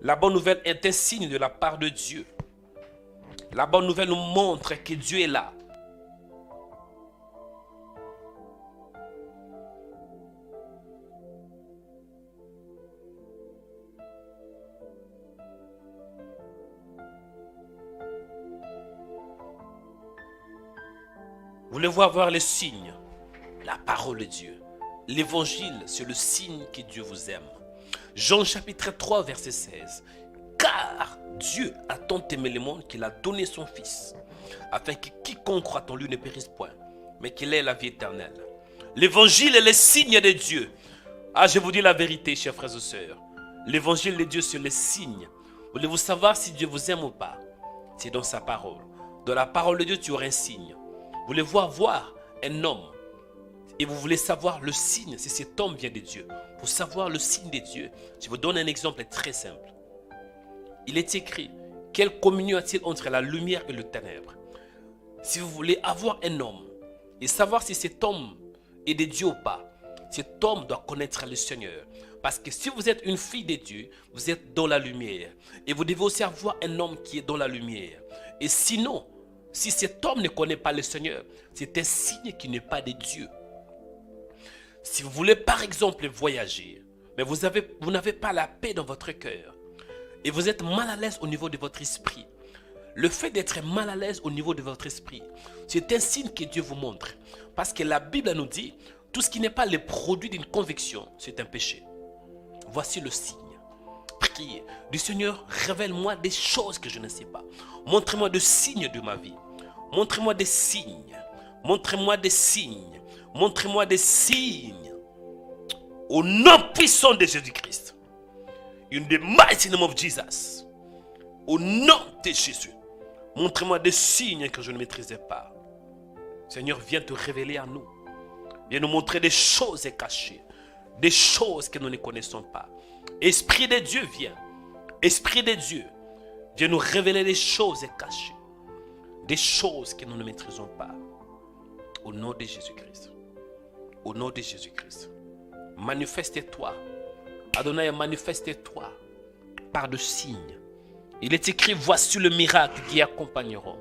[SPEAKER 2] La bonne nouvelle est un signe de la part de Dieu. La bonne nouvelle nous montre que Dieu est là. Voulez-vous avoir les signes? La parole de Dieu. L'évangile, c'est le signe que Dieu vous aime. Jean chapitre 3, verset 16. Car Dieu a tant aimé le monde qu'il a donné son Fils, afin que quiconque croit en lui ne périsse point, mais qu'il ait la vie éternelle. L'évangile est le signe de Dieu. Je vous dis la vérité, chers frères et sœurs. L'évangile de Dieu, c'est le signe. Voulez-vous savoir si Dieu vous aime ou pas? C'est dans sa parole. Dans la parole de Dieu, tu auras un signe. Voulez-vous avoir un homme et vous voulez savoir le signe, si cet homme vient de Dieu? Pour savoir le signe de Dieu, je vous donne un exemple très simple. Il est écrit, quelle communion a-t-il entre la lumière et le ténèbre? Si vous voulez avoir un homme et savoir si cet homme est de Dieu ou pas, cet homme doit connaître le Seigneur. Parce que si vous êtes une fille de Dieu, vous êtes dans la lumière. Et vous devez aussi avoir un homme qui est dans la lumière. Et sinon, si cet homme ne connaît pas le Seigneur, c'est un signe qu'il n'est pas de Dieu. Si vous voulez par exemple voyager, mais vous n'avez pas la paix dans votre cœur, et vous êtes mal à l'aise au niveau de votre esprit, Le fait d'être mal à l'aise au niveau de votre esprit, c'est un signe que Dieu vous montre. Parce que la Bible nous dit, tout ce qui n'est pas le produit d'une conviction, c'est un péché. Voici le signe. Priez. Du Seigneur, révèle-moi des choses que je ne sais pas. Montrez-moi des signes de ma vie. Montrez-moi des signes. Montrez-moi des signes. Montrez-moi des signes. Au nom puissant de Jésus-Christ. In the mighty name of Jesus. Au nom de Jésus. Montrez-moi des signes que je ne maîtrisais pas. Seigneur, viens te révéler à nous. Viens nous montrer des choses cachées. Des choses que nous ne connaissons pas. Esprit de Dieu, viens. Esprit de Dieu, viens nous révéler des choses cachées. Des choses que nous ne maîtrisons pas. Au nom de Jésus-Christ. Au nom de Jésus-Christ. Manifeste-toi. Adonai, manifeste-toi par de signes. Il est écrit, voici le miracle qui accompagneront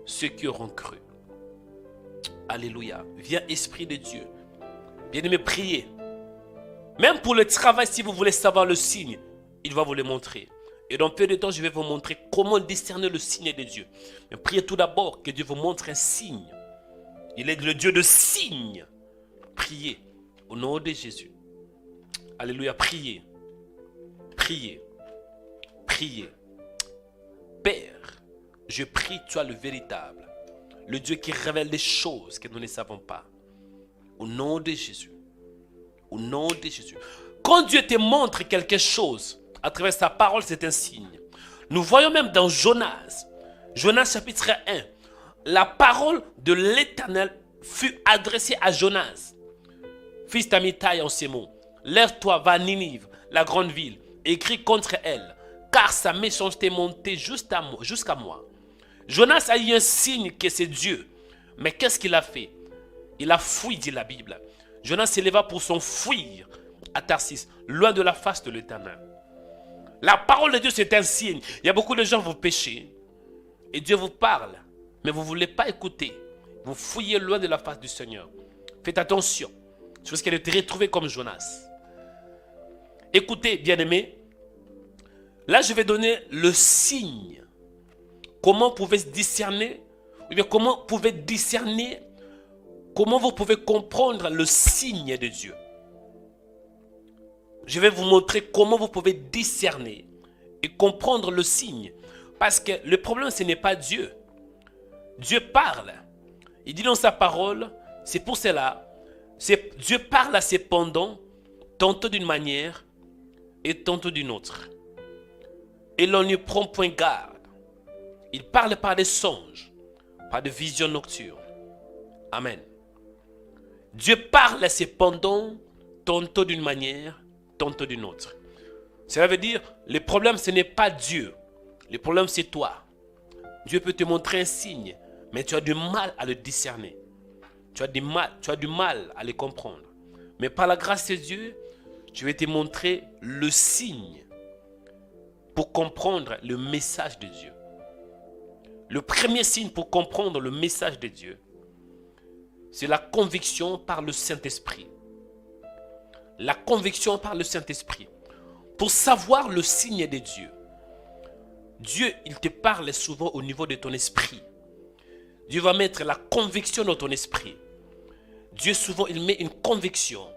[SPEAKER 2] ceux qui auront cru. Alléluia. Viens, Esprit de Dieu. Viens me prier. Même pour le travail, si vous voulez savoir le signe, il va vous le montrer. Et dans peu de temps, je vais vous montrer comment discerner le signe de Dieu. Mais priez tout d'abord que Dieu vous montre un signe. Il est le Dieu de signes. Priez au nom de Jésus. Alléluia. Priez. Priez. Priez. Père, je prie, tu es le véritable. Le Dieu qui révèle des choses que nous ne savons pas. Au nom de Jésus. Au nom de Jésus. Quand Dieu te montre quelque chose, à travers sa parole, c'est un signe. Nous voyons même dans Jonas. Jonas chapitre 1. La parole de l'Éternel fut adressée à Jonas. Fils d'Amitai en ces mots. Lève-toi, va à Ninive, la grande ville, et crie contre elle, car sa méchanceté est montée jusqu'à moi. Jonas a eu un signe que c'est Dieu. Mais qu'est-ce qu'il a fait? Il a fui, dit la Bible. Jonas s'éleva pour s'enfuir à Tarsis, loin de la face de l'Éternel. La parole de Dieu, c'est un signe. Il y a beaucoup de gens qui vous péchez. Et Dieu vous parle. Mais vous ne voulez pas écouter. Vous fouillez loin de la face du Seigneur. Faites attention. C'est parce qu'elle est retrouvée comme Jonas. Écoutez, bien-aimés. Là, je vais donner le signe. Comment vous pouvez discerner, ou bien comment vous pouvez discerner, comment vous pouvez comprendre le signe de Dieu. Je vais vous montrer comment vous pouvez discerner et comprendre le signe. Parce que le problème, ce n'est pas Dieu. Dieu parle. Il dit dans sa parole, c'est pour cela, Dieu parle à ses pendants, tantôt d'une manière et tantôt d'une autre. Et l'on n'y prend point garde. Il parle par des songes, par des visions nocturnes. Amen. Dieu parle à ses pendants, tantôt d'une manière, tantôt d'une autre. Cela veut dire, le problème, ce n'est pas Dieu. Le problème, c'est toi. Dieu peut te montrer un signe, mais tu as du mal à le discerner. Tu as du mal à le comprendre. Mais par la grâce de Dieu, je vais te montrer le signe pour comprendre le message de Dieu. Le premier signe pour comprendre le message de Dieu, c'est la conviction par le Saint-Esprit. La conviction par le Saint-Esprit. Pour savoir le signe de Dieu. Dieu, il te parle souvent au niveau de ton esprit. Dieu va mettre la conviction dans ton esprit. Dieu, souvent, il met une conviction.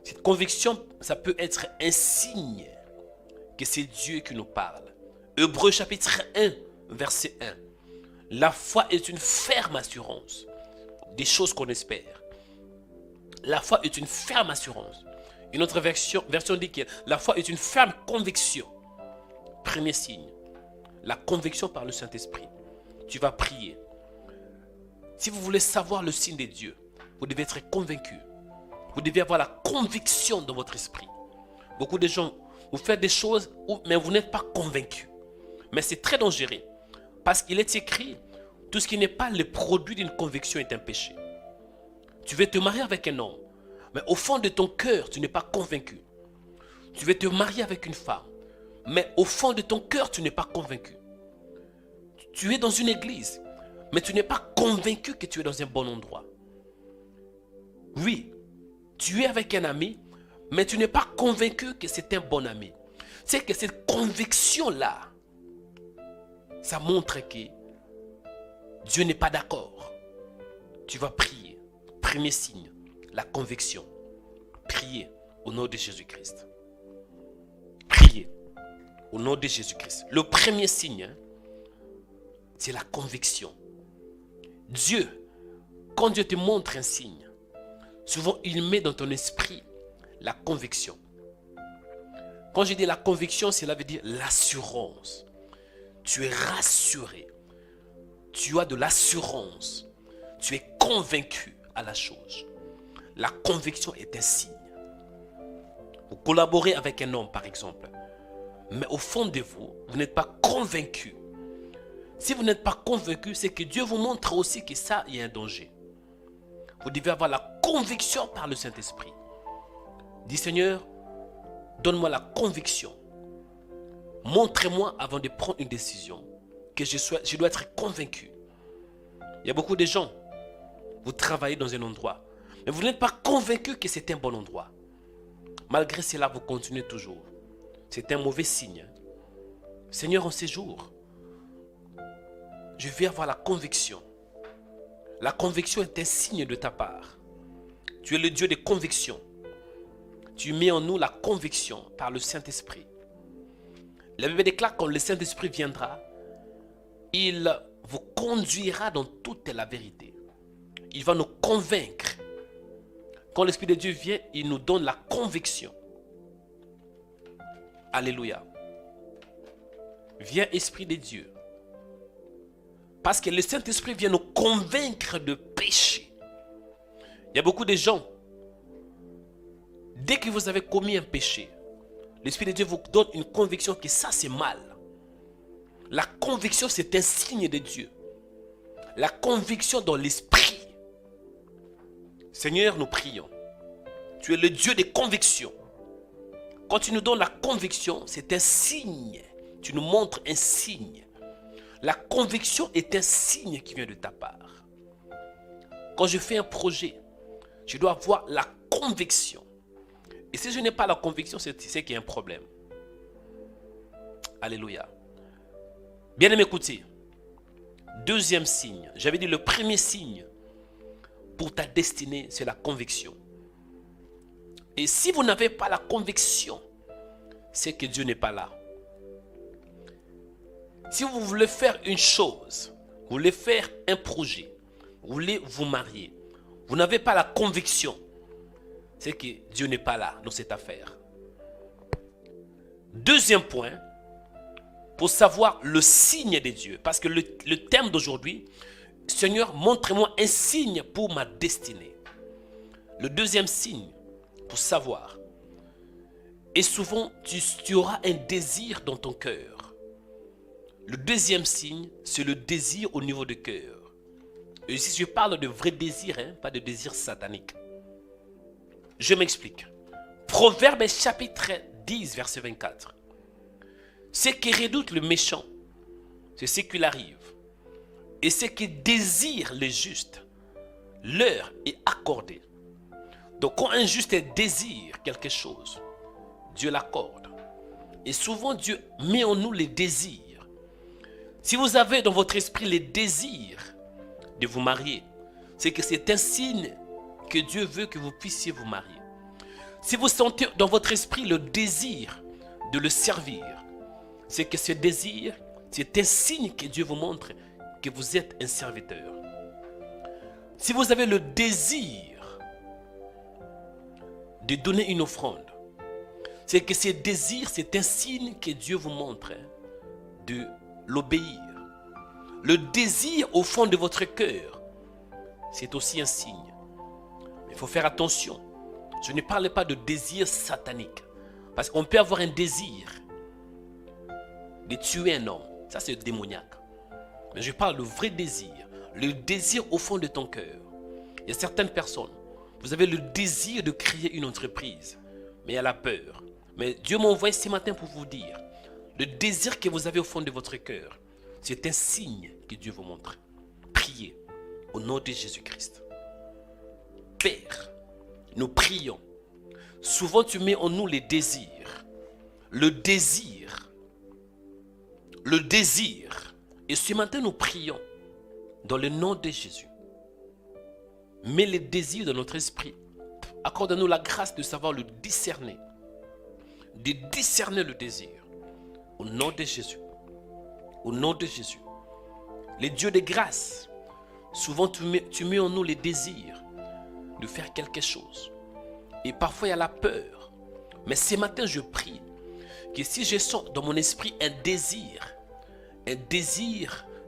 [SPEAKER 2] Cette conviction, ça peut être un signe que c'est Dieu qui nous parle. Hébreux chapitre 1, verset 1. La foi est une ferme assurance des choses qu'on espère. La foi est une ferme assurance. Une autre version dit que la foi est une ferme conviction. Premier signe. La conviction par le Saint-Esprit. Tu vas prier. Si vous voulez savoir le signe de Dieu, vous devez être convaincu. Vous devez avoir la conviction dans votre esprit. Beaucoup de gens, vous faites des choses, mais vous n'êtes pas convaincu. Mais c'est très dangereux. Parce qu'il est écrit, tout ce qui n'est pas le produit d'une conviction est un péché. Tu veux te marier avec un homme, mais au fond de ton cœur, tu n'es pas convaincu. Tu veux te marier avec une femme, mais au fond de ton cœur, tu n'es pas convaincu. Tu es dans une église, mais tu n'es pas convaincu que tu es dans un bon endroit. Oui, tu es avec un ami, mais tu n'es pas convaincu que c'est un bon ami. C'est que cette conviction-là ça montre que Dieu n'est pas d'accord. Tu vas prier. Premier signe, la conviction. Priez au nom de Jésus-Christ. Priez au nom de Jésus-Christ. Le premier signe, c'est la conviction. Dieu, quand Dieu te montre un signe, souvent il met dans ton esprit la conviction. Quand je dis la conviction, cela veut dire l'assurance. Tu es rassuré. Tu as de l'assurance. Tu es convaincu à la chose. La conviction est un signe. Vous collaborez avec un homme, par exemple. Mais au fond de vous, vous n'êtes pas convaincu. Si vous n'êtes pas convaincu, c'est que Dieu vous montre aussi que ça, il y a un danger. Vous devez avoir la conviction par le Saint-Esprit. Dis Seigneur, donne-moi la conviction. Montrez-moi avant de prendre une décision que je dois être convaincu. Il y a beaucoup de gens, vous travaillez dans un endroit, mais vous n'êtes pas convaincu que c'est un bon endroit. Malgré cela, vous continuez toujours. C'est un mauvais signe. Seigneur, en ces jours, je vais avoir la conviction. La conviction est un signe de ta part. Tu es le Dieu des convictions. Tu mets en nous la conviction par le Saint-Esprit. La Bible déclare quand le Saint-Esprit viendra, il vous conduira dans toute la vérité. Il va nous convaincre. Quand l'Esprit de Dieu vient, il nous donne la conviction. Alléluia. Viens, Esprit de Dieu. Parce que le Saint-Esprit vient nous convaincre de péché. Il y a beaucoup de gens, dès que vous avez commis un péché, l'Esprit de Dieu vous donne une conviction que ça c'est mal. La conviction c'est un signe de Dieu. La conviction dans l'esprit. Seigneur, nous prions. Tu es le Dieu des convictions. Quand tu nous donnes la conviction, c'est un signe. Tu nous montres un signe. La conviction est un signe qui vient de ta part. Quand je fais un projet, je dois avoir la conviction. Et si je n'ai pas la conviction, c'est qu'il y a un problème. Alléluia. Bien-aimé, écoutez. Deuxième signe. J'avais dit le premier signe pour ta destinée, c'est la conviction. Et si vous n'avez pas la conviction, c'est que Dieu n'est pas là. Si vous voulez faire une chose, vous voulez faire un projet, vous voulez vous marier, vous n'avez pas la conviction, c'est que Dieu n'est pas là dans cette affaire. Deuxième point, pour savoir le signe de Dieu, parce que le thème d'aujourd'hui, Seigneur, montre-moi un signe pour ma destinée. Le deuxième signe, pour savoir, et souvent tu auras un désir dans ton cœur. Le deuxième signe, c'est le désir au niveau du cœur. Et ici, je parle de vrai désir, pas de désir satanique. Je m'explique. Proverbe chapitre 10, verset 24. Ce qui redoute le méchant, c'est ce qui arrive. Et ce qui désire le juste, leur est accordé. Donc quand un juste désire quelque chose, Dieu l'accorde. Et souvent Dieu met en nous les désirs. Si vous avez dans votre esprit les désirs de vous marier, c'est que c'est un signe que Dieu veut que vous puissiez vous marier. Si vous sentez dans votre esprit le désir de le servir, c'est que ce désir, c'est un signe que Dieu vous montre que vous êtes un serviteur. Si vous avez le désir de donner une offrande, c'est que ce désir, c'est un signe que Dieu vous montre de l'obéir. Le désir au fond de votre cœur, c'est aussi un signe. Mais il faut faire attention. Je ne parle pas de désir satanique. Parce qu'on peut avoir un désir de tuer un homme. Ça, c'est démoniaque. Mais je parle de vrai désir. Le désir au fond de ton cœur. Il y a certaines personnes, vous avez le désir de créer une entreprise, mais elle a peur. Mais Dieu m'a envoyé ce matin pour vous dire, le désir que vous avez au fond de votre cœur, c'est un signe que Dieu vous montre. Priez au nom de Jésus-Christ. Père, nous prions. Souvent tu mets en nous les désirs. Le désir Et ce matin, nous prions dans le nom de Jésus. Mets les désirs de notre esprit. Accorde-nous la grâce de savoir le discerner. De discerner le désir. Au nom de Jésus. Au nom de Jésus. Les dieux de grâce. Souvent, tu mets en nous les désirs de faire quelque chose. Et parfois, il y a la peur. Mais ce matin, je prie que si je sens dans mon esprit un désir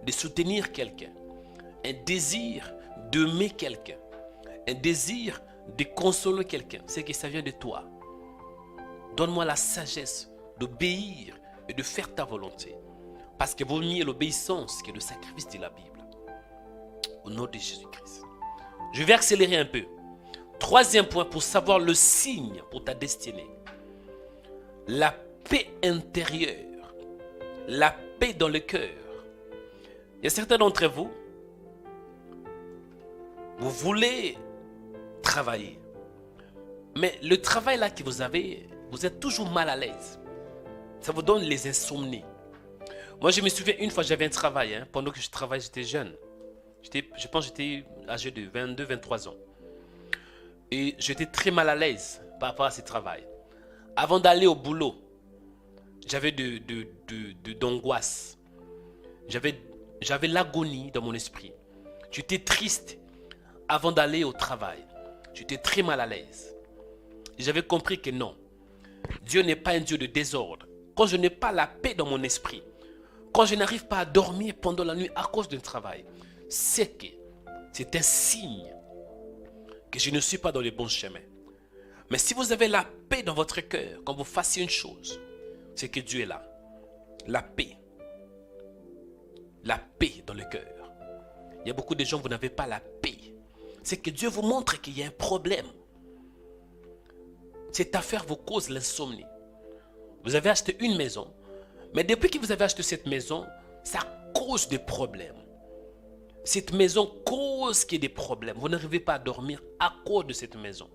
[SPEAKER 2] de soutenir quelqu'un, un désir d'aimer quelqu'un, un désir de consoler quelqu'un, c'est que ça vient de toi. Donne-moi la sagesse d'obéir et de faire ta volonté. Parce que vaut mieux l'obéissance que le sacrifice de la Bible. Au nom de Jésus-Christ. Je vais accélérer un peu. Troisième point pour savoir le signe pour ta destinée. La paix intérieure. La paix dans le cœur. Il y a certains d'entre vous, vous voulez travailler. Mais le travail là que vous avez, vous êtes toujours mal à l'aise. Ça vous donne les insomnies. Moi, je me souviens une fois, j'avais un travail. Pendant que je travaillais, j'étais jeune. Je pense que j'étais âgé de 22, 23 ans. Et j'étais très mal à l'aise par rapport à ce travail. Avant d'aller au boulot, j'avais d'angoisse. J'avais l'agonie dans mon esprit. J'étais triste avant d'aller au travail. J'étais très mal à l'aise. J'avais compris que non. Dieu n'est pas un Dieu de désordre. Quand je n'ai pas la paix dans mon esprit, quand je n'arrive pas à dormir pendant la nuit à cause d'un travail, c'est un signe que je ne suis pas dans le bon chemin. Mais si vous avez la paix dans votre cœur, quand vous fassiez une chose, c'est que Dieu est là. La paix. La paix dans le cœur. Il y a beaucoup de gens, vous n'avez pas la paix. C'est que Dieu vous montre qu'il y a un problème. Cette affaire vous cause l'insomnie. Vous avez acheté une maison, mais depuis que vous avez acheté cette maison, ça cause des problèmes. Cette maison cause qu'il y ait des problèmes. Vous n'arrivez pas à dormir à cause de cette maison.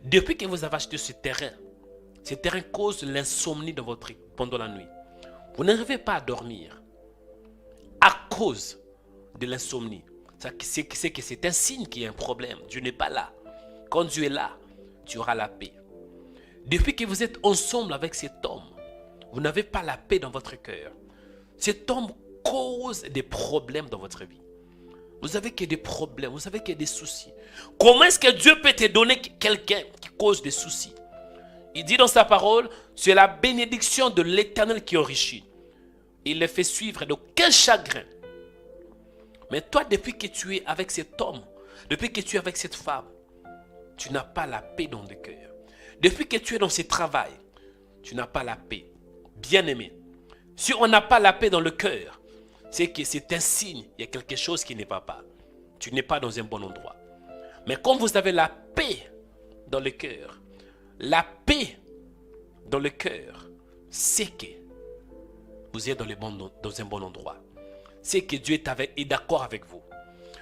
[SPEAKER 2] Depuis que vous avez acheté ce terrain cause l'insomnie pendant la nuit. Vous n'arrivez pas à dormir à cause de l'insomnie. C'est que c'est un signe qu'il y a un problème. Dieu n'est pas là. Quand Dieu est là, tu auras la paix. Depuis que vous êtes ensemble avec cet homme, vous n'avez pas la paix dans votre cœur. Cet homme cause des problèmes dans votre vie. Vous savez qu'il y a des problèmes, vous savez qu'il y a des soucis. Comment est-ce que Dieu peut te donner quelqu'un qui cause des soucis? Il dit dans sa parole, c'est la bénédiction de l'Éternel qui enrichit. Il le fait suivre d'aucun chagrin. Mais toi, depuis que tu es avec cet homme, depuis que tu es avec cette femme, tu n'as pas la paix dans le cœur. Depuis que tu es dans ce travail, tu n'as pas la paix. Bien-aimé, si on n'a pas la paix dans le cœur, c'est que c'est un signe, il y a quelque chose qui ne va pas. Tu n'es pas dans un bon endroit. Mais quand vous avez la paix dans le cœur, la paix dans le cœur, c'est que vous êtes dans un bon endroit. C'est que Dieu est d'accord avec vous.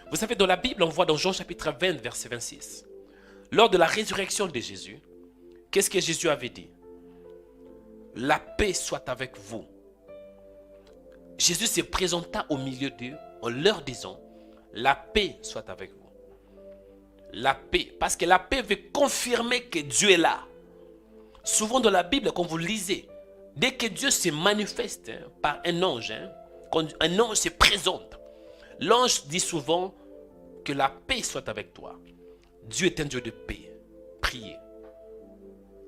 [SPEAKER 2] Vous savez, dans la Bible, on voit dans Jean chapitre 20, verset 26. Lors de la résurrection de Jésus, qu'est-ce que Jésus avait dit? La paix soit avec vous. Jésus se présenta au milieu d'eux en leur disant, la paix soit avec vous. La paix, parce que la paix veut confirmer que Dieu est là. Souvent dans la Bible, quand vous lisez, dès que Dieu se manifeste par un ange, quand un ange se présente, l'ange dit souvent que la paix soit avec toi. Dieu est un Dieu de paix. Priez.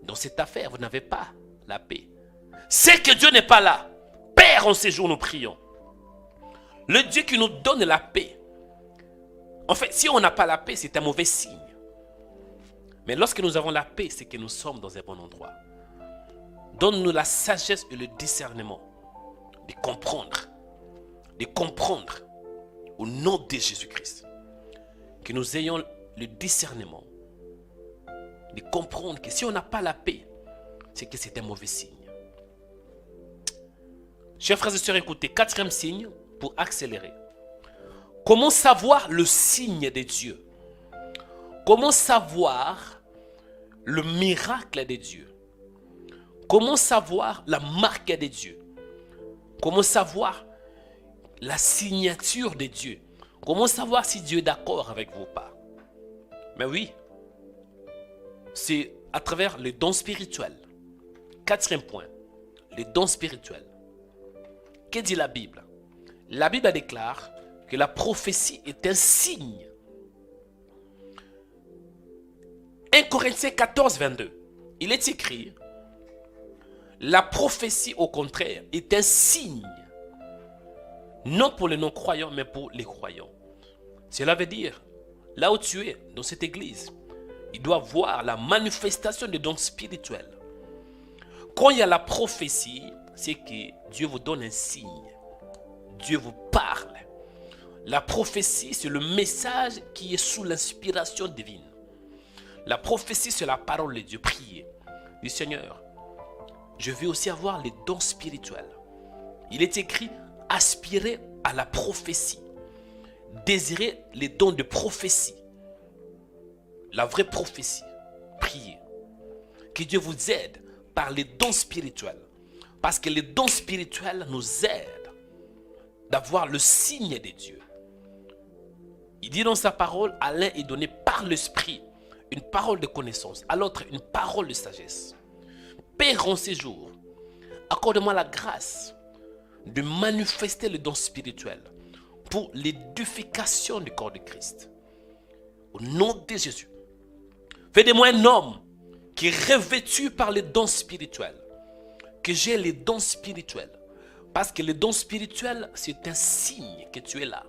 [SPEAKER 2] Dans cette affaire, vous n'avez pas la paix. C'est que Dieu n'est pas là. Père, en ces jours, nous prions. Le Dieu qui nous donne la paix. En fait, si on n'a pas la paix, c'est un mauvais signe. Mais lorsque nous avons la paix, c'est que nous sommes dans un bon endroit. Donne-nous la sagesse et le discernement de comprendre. De comprendre au nom de Jésus-Christ. Que nous ayons le discernement de comprendre que si on n'a pas la paix, c'est que c'est un mauvais signe. Chers frères et sœurs, écoutez, quatrième signe pour accélérer. Comment savoir le signe de Dieu? Comment savoir le miracle de Dieu? Comment savoir la marque de Dieu? Comment savoir la signature de Dieu. Comment savoir si Dieu est d'accord avec vous ou pas? Mais oui, c'est à travers les dons spirituels. Quatrième point, les dons spirituels. Que dit la Bible? La Bible déclare que la prophétie est un signe. 1 Corinthiens 14, 22. Il est écrit, la prophétie au contraire est un signe. Non pour les non-croyants, mais pour les croyants. Cela veut dire, là où tu es, dans cette église, il doit voir la manifestation des dons spirituels. Quand il y a la prophétie, c'est que Dieu vous donne un signe. Dieu vous parle. La prophétie, c'est le message qui est sous l'inspiration divine. La prophétie, c'est la parole de Dieu. Priez. Du Seigneur, je veux aussi avoir les dons spirituels. Il est écrit, aspirer à la prophétie. Désirer les dons de prophétie. La vraie prophétie. Priez. Que Dieu vous aide par les dons spirituels. Parce que les dons spirituels nous aident d'avoir le signe de Dieu. Il dit dans sa parole, à l'un est donné par l'Esprit une parole de connaissance, à l'autre une parole de sagesse. Père, en ces jours, accorde-moi la grâce de manifester le don spirituel pour l'édification du corps de Christ. Au nom de Jésus. Fais de moi un homme qui est revêtu par les dons spirituels. Que j'ai les dons spirituels. Parce que les dons spirituels, c'est un signe que tu es là.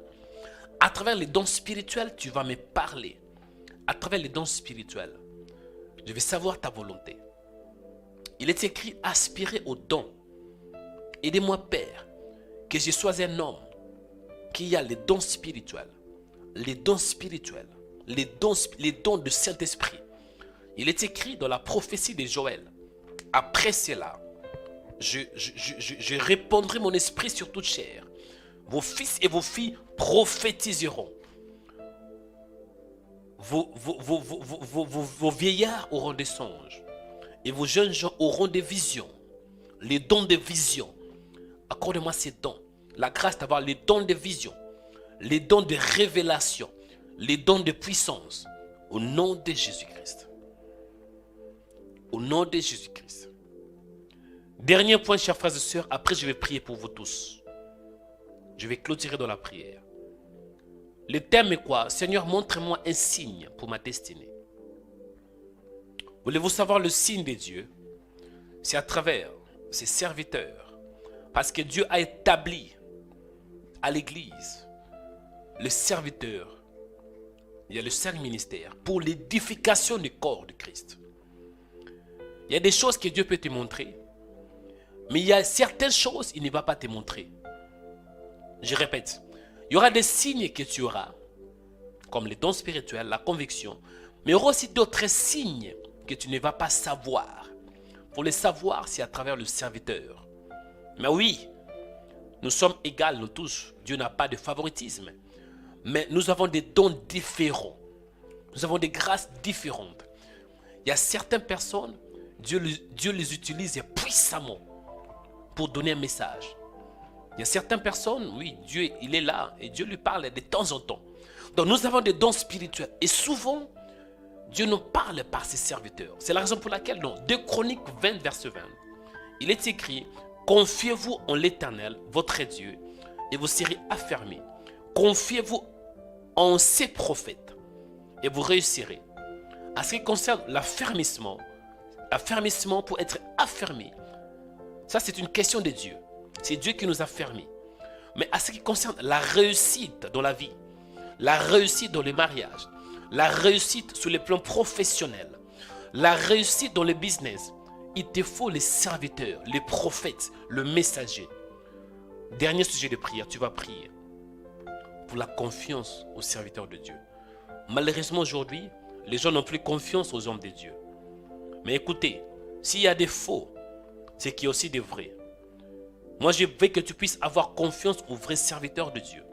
[SPEAKER 2] À travers les dons spirituels, tu vas me parler. À travers les dons spirituels, je vais savoir ta volonté. Il est écrit, aspirer aux dons. Aidez-moi, Père, que je sois un homme qui a les dons spirituels. Les dons spirituels. Les dons du Saint-Esprit. Il est écrit dans la prophétie de Joël. Après cela, je répandrai mon esprit sur toute chair. Vos fils et vos filles prophétiseront. Vos vieillards auront des songes. Et vos jeunes gens auront des visions. Les dons de vision. Accorde-moi ces dons. La grâce d'avoir les dons de vision. Les dons de révélation. Les dons de puissance. Au nom de Jésus-Christ. Au nom de Jésus-Christ. Dernier point, chers frères et sœurs. Après, je vais prier pour vous tous. Je vais clôturer dans la prière. Le thème est quoi? Seigneur, montre-moi un signe pour ma destinée. Voulez-vous savoir le signe de Dieu? C'est à travers ses serviteurs. Parce que Dieu a établi à l'église le serviteur. Il y a le saint ministère pour l'édification du corps de Christ. Il y a des choses que Dieu peut te montrer. Mais il y a certaines choses qu'il ne va pas te montrer. Je répète. Il y aura des signes que tu auras, comme les dons spirituels, la conviction, mais il y aura aussi d'autres signes que tu ne vas pas savoir. Pour les savoir, c'est à travers le serviteur. Mais oui, nous sommes égaux, nous tous. Dieu n'a pas de favoritisme. Mais nous avons des dons différents. Nous avons des grâces différentes. Il y a certaines personnes, Dieu les utilise puissamment pour donner un message. Il y a certaines personnes, oui, Dieu, il est là et Dieu lui parle de temps en temps. Donc nous avons des dons spirituels et souvent, Dieu nous parle par ses serviteurs. C'est la raison pour laquelle dans 2 Chroniques 20, verset 20, il est écrit, confiez-vous en l'Éternel, votre Dieu, et vous serez affermis. Confiez-vous en ses prophètes et vous réussirez. En ce qui concerne l'affermissement pour être affermi, ça c'est une question de Dieu. C'est Dieu qui nous a fermés. Mais à ce qui concerne la réussite dans la vie, la réussite dans le mariage, la réussite sur le plan professionnel, la réussite dans le business, il te faut les serviteurs, les prophètes, le messager. Dernier sujet de prière, tu vas prier pour la confiance aux serviteurs de Dieu. Malheureusement aujourd'hui, les gens n'ont plus confiance aux hommes de Dieu. Mais écoutez, s'il y a des faux, c'est qu'il y a aussi des vrais. Moi, je veux que tu puisses avoir confiance aux vrais serviteurs de Dieu.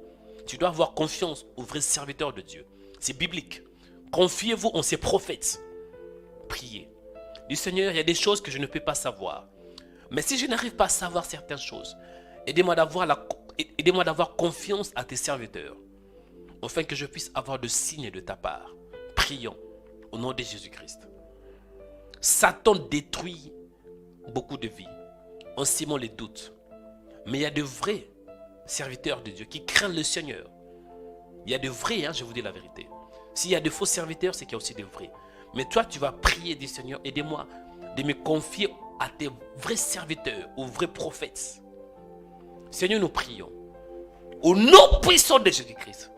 [SPEAKER 2] Tu dois avoir confiance aux vrais serviteurs de Dieu. C'est biblique. Confiez-vous en ces prophètes. Priez. Du Seigneur, il y a des choses que je ne peux pas savoir. Mais si je n'arrive pas à savoir certaines choses, aidez-moi d'avoir Aidez-moi d'avoir confiance à tes serviteurs, afin que je puisse avoir de signes de ta part. Prions au nom de Jésus-Christ. Satan détruit beaucoup de vies en simant les doutes. Mais il y a de vrais serviteurs de Dieu qui craignent le Seigneur. Il y a de vrais, je vous dis la vérité. S'il y a de faux serviteurs, c'est qu'il y a aussi de vrais. Mais toi, tu vas prier du Seigneur, aidez-moi de me confier à tes vrais serviteurs, aux vrais prophètes. Seigneur, nous prions. Au nom puissant de Jésus-Christ.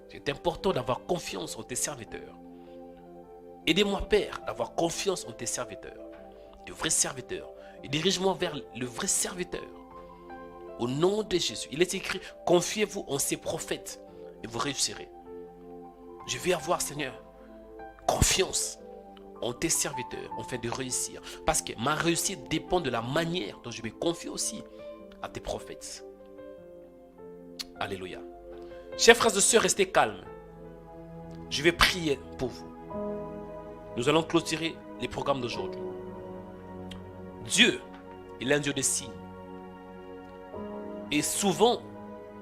[SPEAKER 2] C'est important d'avoir confiance en tes serviteurs. Aidez-moi, Père, d'avoir confiance en tes serviteurs, de vrais serviteurs. Et dirige-moi vers le vrai serviteur. Au nom de Jésus. Il est écrit, confiez-vous en ces prophètes et vous réussirez. Je vais avoir, Seigneur, confiance en tes serviteurs afin de réussir. Parce que ma réussite dépend de la manière dont je me confie aussi à tes prophètes. Alléluia. Chers frères et sœurs, restez calmes. Je vais prier pour vous. Nous allons clôturer les programmes d'aujourd'hui. Dieu, il est un Dieu de signes. Et souvent,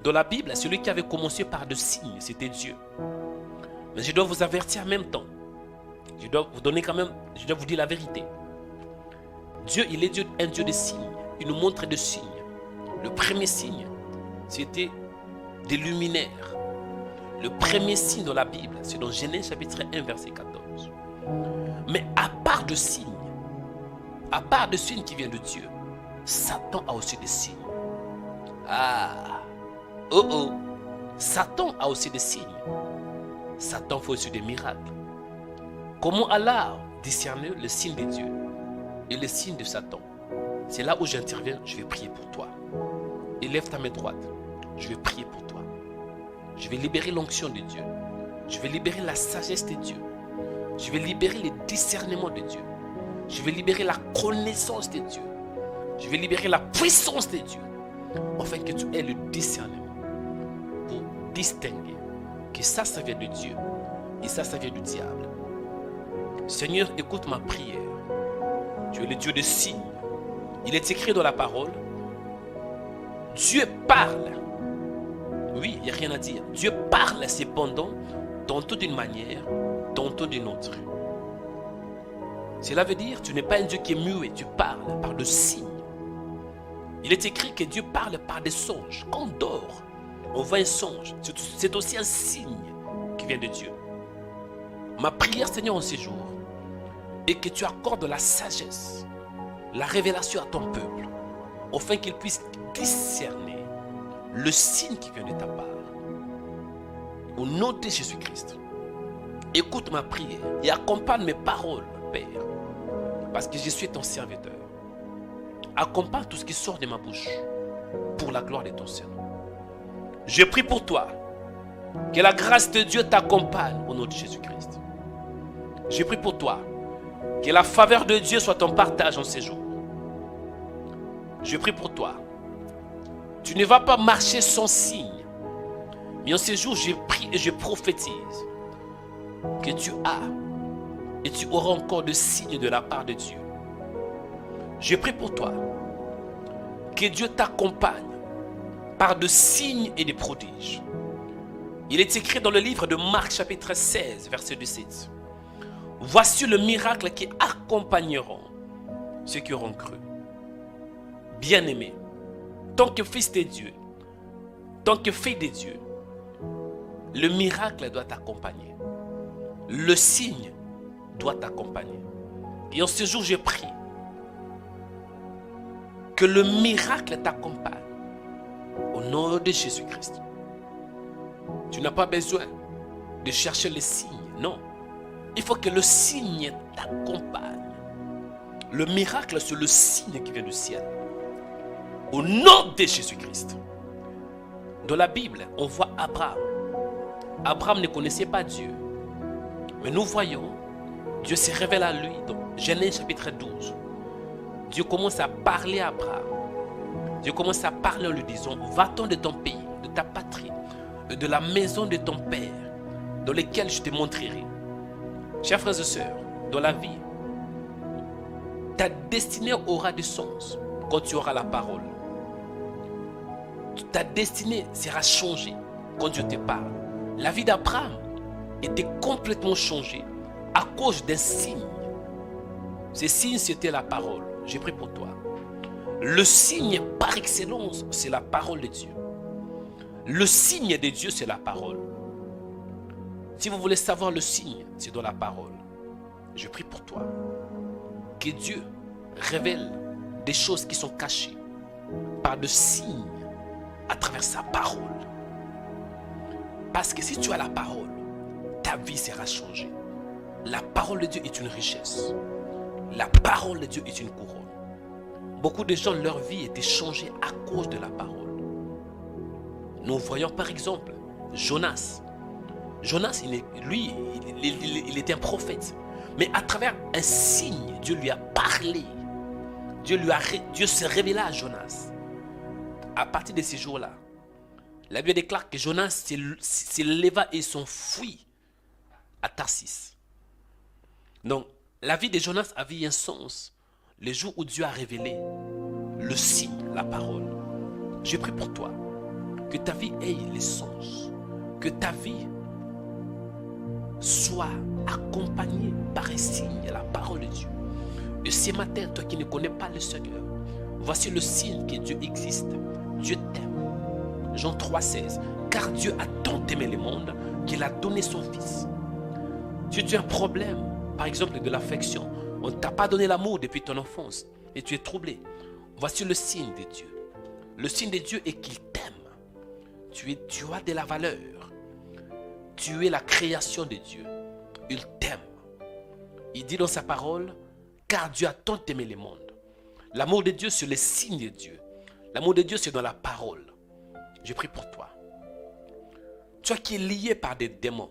[SPEAKER 2] dans la Bible, celui qui avait commencé par de signes, c'était Dieu. Mais je dois vous avertir en même temps. Je dois vous donner quand même, je dois vous dire la vérité. Dieu, il est un Dieu de signes. Il nous montre des signes. Le premier signe, c'était des luminaires. Le premier signe dans la Bible, c'est dans Genèse chapitre 1, verset 14. Mais à part de signes qui viennent de Dieu, Satan a aussi des signes. Satan a aussi des signes. Satan fait aussi des miracles. Comment alors discerner le signe de Dieu et le signe de Satan? C'est là où j'interviens, je vais prier pour toi. Élève ta main droite, je vais prier pour toi. Je vais libérer l'onction de Dieu. Je vais libérer la sagesse de Dieu. Je vais libérer le discernement de Dieu. Je vais libérer la connaissance de Dieu. Je vais libérer la puissance de Dieu. Afin que tu aies le discernement pour distinguer que ça vient de Dieu et ça vient du diable. Seigneur, écoute ma prière. Tu es le Dieu de signes. Il est écrit dans la parole, Dieu parle. Oui, il n'y a rien à dire. Dieu parle cependant, tantôt d'une manière, tantôt d'une autre. Cela veut dire, tu n'es pas un Dieu qui est muet, tu parles par de signes. Il est écrit que Dieu parle par des songes. Quand on dort, on voit un songe. C'est aussi un signe qui vient de Dieu. Ma prière, Seigneur, en ces jours, est que tu accordes la sagesse, la révélation à ton peuple, afin qu'il puisse discerner le signe qui vient de ta part. Au nom de Jésus-Christ, écoute ma prière et accompagne mes paroles, Père, parce que je suis ton serviteur. Accompagne tout ce qui sort de ma bouche pour la gloire de ton Seigneur. Je prie pour toi, que la grâce de Dieu t'accompagne au nom de Jésus-Christ. Je prie pour toi, que la faveur de Dieu soit ton partage en ces jours. Je prie pour toi. Tu ne vas pas marcher sans signe. Mais en ces jours, je prie et je prophétise que tu as et tu auras encore de signes de la part de Dieu. Je prie pour toi. Que Dieu t'accompagne par de signes et de prodiges. Il est écrit dans le livre de Marc chapitre 16, verset 17. Voici le miracle qui accompagneront ceux qui auront cru. Bien-aimé, tant que fils de Dieu, tant que fille de Dieu, le miracle doit t'accompagner. Le signe doit t'accompagner. Et en ce jour, je prie que le miracle t'accompagne au nom de Jésus-Christ. Tu n'as pas besoin de chercher les signes, non. Il faut que le signe t'accompagne. Le miracle, c'est le signe qui vient du ciel. Au nom de Jésus-Christ. Dans la Bible, on voit Abraham. Abraham ne connaissait pas Dieu. Mais nous voyons, Dieu se révèle à lui dans Genèse chapitre 12. Dieu commence à parler à Abraham. Dieu commence à parler en lui disant, va-t'en de ton pays, de ta patrie, de la maison de ton père, dans laquelle je te montrerai. Chers frères et sœurs, dans la vie, ta destinée aura du sens quand tu auras la parole. ta destinée sera changée quand Dieu te parle. La vie d'Abraham était complètement changée à cause d'un signe. Ce signe, c'était la parole. J'ai pris pour toi. Le signe par excellence, c'est la parole de Dieu. Le signe de Dieu, c'est la parole. Si vous voulez savoir le signe, c'est dans la parole. Je prie pour toi. Que Dieu révèle des choses qui sont cachées par de signes à travers sa parole. Parce que si tu as la parole, ta vie sera changée. La parole de Dieu est une richesse. La parole de Dieu est une couronne. Beaucoup de gens, leur vie était changée à cause de la parole. Nous voyons par exemple Jonas. Jonas, il était un prophète. Mais à travers un signe, Dieu lui a parlé. Dieu s'est révélé à Jonas. À partir de ces jours-là, la Bible déclare que Jonas s'éleva et s'enfuit à Tarsis. Donc, la vie de Jonas avait un sens le jour où Dieu a révélé le signe, la parole. Je prie pour toi que ta vie ait le sens, que ta vie soit accompagnée par un signe, la parole de Dieu. Et ce matin, toi qui ne connais pas le Seigneur, voici le signe que Dieu existe. Dieu t'aime. Jean 3,16. Car Dieu a tant aimé le monde qu'il a donné son Fils. Si tu as un problème, par exemple de l'affection, on ne t'a pas donné l'amour depuis ton enfance et tu es troublé. Voici le signe de Dieu. Le signe de Dieu est qu'il t'aime. Tu as de la valeur. Tu es la création de Dieu. Il t'aime. Il dit dans sa parole, car Dieu a tant aimé le monde. L'amour de Dieu, c'est le signe de Dieu. L'amour de Dieu, c'est dans la parole. Je prie pour toi. Toi qui es lié par des démons.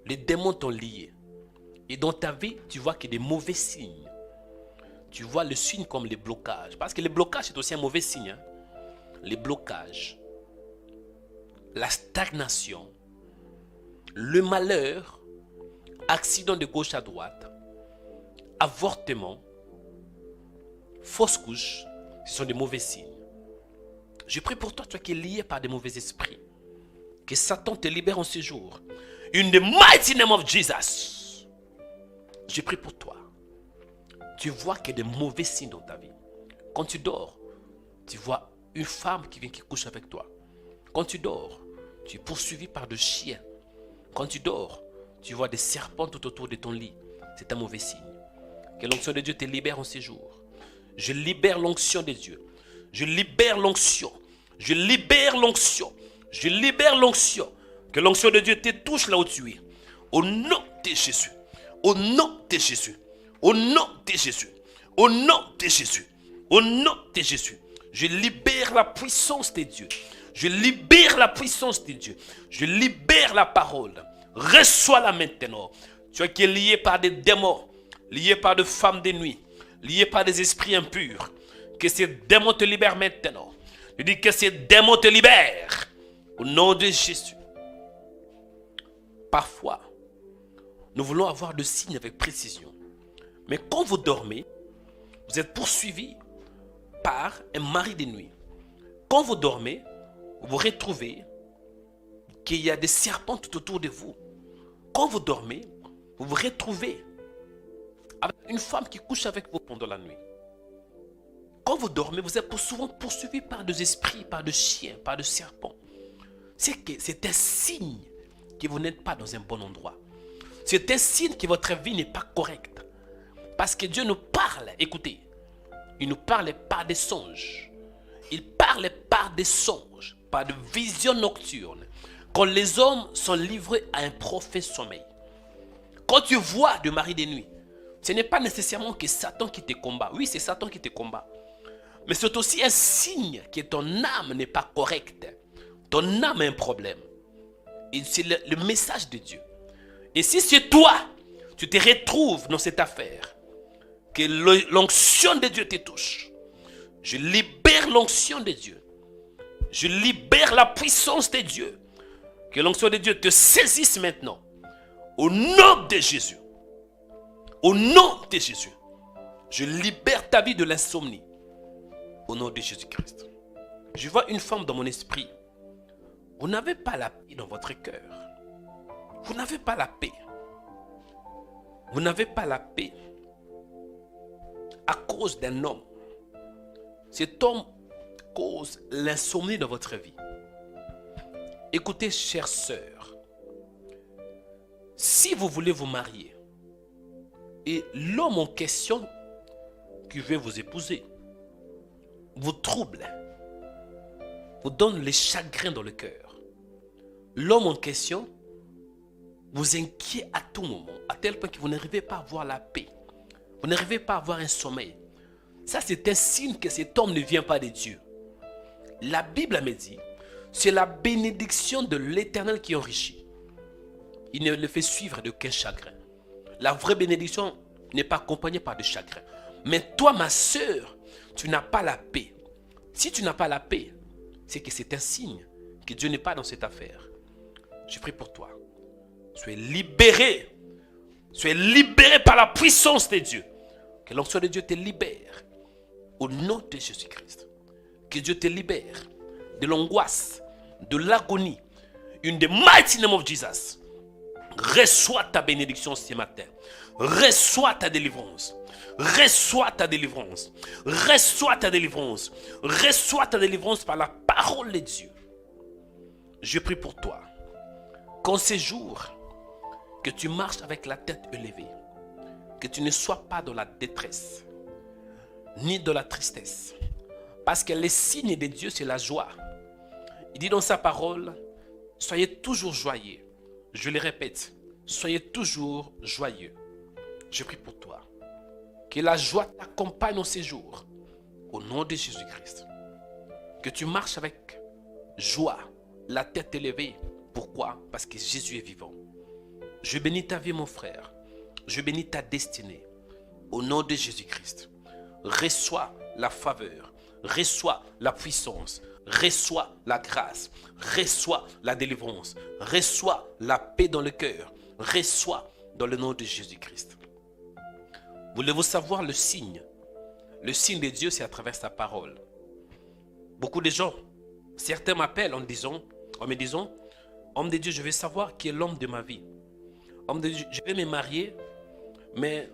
[SPEAKER 2] Les démons t'ont lié. Et dans ta vie, tu vois qu'il y a des mauvais signes. Tu vois le signe comme les blocages. Parce que les blocages, c'est aussi un mauvais signe. Hein? Les blocages, la stagnation, le malheur, accident de gauche à droite, avortement, fausse couche, ce sont des mauvais signes. Je prie pour toi, toi qui es lié par des mauvais esprits, que Satan te libère en ce jour. In the mighty name of Jesus. Je prie pour toi. Tu vois qu'il y a des mauvais signes dans ta vie. Quand tu dors, tu vois une femme qui vient qui couche avec toi. Quand tu dors, tu es poursuivi par des chiens. Quand tu dors, tu vois des serpents tout autour de ton lit. C'est un mauvais signe. Que l'onction de Dieu te libère en ces jours. Je libère l'onction de Dieu. Je libère l'onction. Je libère l'onction. Je libère l'onction. Que l'onction de Dieu te touche là où tu es. Au nom de Jésus. Au nom de Jésus. Au nom de Jésus. Au nom de Jésus. Au nom de Jésus. Je libère la puissance de Dieu. Je libère la puissance de Dieu. Je libère la parole. Reçois-la maintenant. Tu es qui est lié par des démons, lié par des femmes de nuit, lié par des esprits impurs. Que ces démons te libèrent maintenant. Je dis que ces démons te libèrent. Au nom de Jésus. Parfois, nous voulons avoir le signe avec précision. Mais quand vous dormez, vous êtes poursuivi par un mari de nuit. Quand vous dormez, vous retrouvez qu'il y a des serpents tout autour de vous. Quand vous dormez, vous vous retrouvez avec une femme qui couche avec vous pendant la nuit. Quand vous dormez, vous êtes souvent poursuivi par des esprits, par des chiens, par des serpents. C'est un signe que vous n'êtes pas dans un bon endroit. C'est un signe que votre vie n'est pas correcte. Parce que Dieu nous parle, écoutez, il nous parle par des songes. Il parle par des songes, par des visions nocturnes. Quand les hommes sont livrés à un profond sommeil. Quand tu vois de mari de nuit, ce n'est pas nécessairement que Satan qui te combat. Oui, c'est Satan qui te combat. Mais c'est aussi un signe que ton âme n'est pas correcte. Ton âme a un problème. Et c'est le message de Dieu. Et si c'est toi, tu te retrouves dans cette affaire, que l'onction de Dieu te touche, je libère l'onction de Dieu. Je libère la puissance de Dieu. Que l'onction de Dieu te saisisse maintenant. Au nom de Jésus. Au nom de Jésus. Je libère ta vie de l'insomnie. Au nom de Jésus-Christ. Je vois une femme dans mon esprit. Vous n'avez pas la paix dans votre cœur. Vous n'avez pas la paix. Vous n'avez pas la paix à cause d'un homme. Cet homme cause l'insomnie dans votre vie. Écoutez, chère sœur, si vous voulez vous marier et l'homme en question qui veut vous épouser vous trouble, vous donne les chagrins dans le cœur, l'homme en question vous inquiète à tout moment, à tel point que vous n'arrivez pas à avoir la paix, vous n'arrivez pas à avoir un sommeil. Ça, c'est un signe que cet homme ne vient pas de Dieu. La Bible me dit, c'est la bénédiction de l'Éternel qui enrichit. Il ne le fait suivre d'aucun chagrin. La vraie bénédiction n'est pas accompagnée par des chagrins. Mais toi, ma sœur, tu n'as pas la paix. Si tu n'as pas la paix, c'est que c'est un signe que Dieu n'est pas dans cette affaire. Je prie pour toi. Sois libéré. Sois libéré par la puissance de Dieu. Que l'onction de Dieu te libère. Au nom de Jésus-Christ. Que Dieu te libère de l'angoisse, de l'agonie. In the mighty name of Jesus. Reçois ta bénédiction ce matin. Reçois ta délivrance. Reçois ta délivrance. Reçois ta délivrance. Reçois ta délivrance par la parole de Dieu. Je prie pour toi. Qu'en ces jours, que tu marches avec la tête élevée. Que tu ne sois pas dans la détresse. Ni dans la tristesse. Parce que les signes de Dieu, c'est la joie. Il dit dans sa parole, soyez toujours joyeux. Je le répète, soyez toujours joyeux. Je prie pour toi. Que la joie t'accompagne dans ces jours. Au nom de Jésus-Christ. Que tu marches avec joie, la tête élevée. Pourquoi? Parce que Jésus est vivant. Je bénis ta vie, mon frère. Je bénis ta destinée. Au nom de Jésus-Christ. Reçois la faveur. Reçois la puissance. Reçois la grâce. Reçois la délivrance. Reçois la paix dans le cœur. Reçois dans le nom de Jésus-Christ. Voulez-vous savoir le signe? Le signe de Dieu, c'est à travers sa parole. Beaucoup de gens, certains m'appellent en me disant, homme de Dieu, je veux savoir qui est l'homme de ma vie. Homme de Dieu, je vais me marier, mais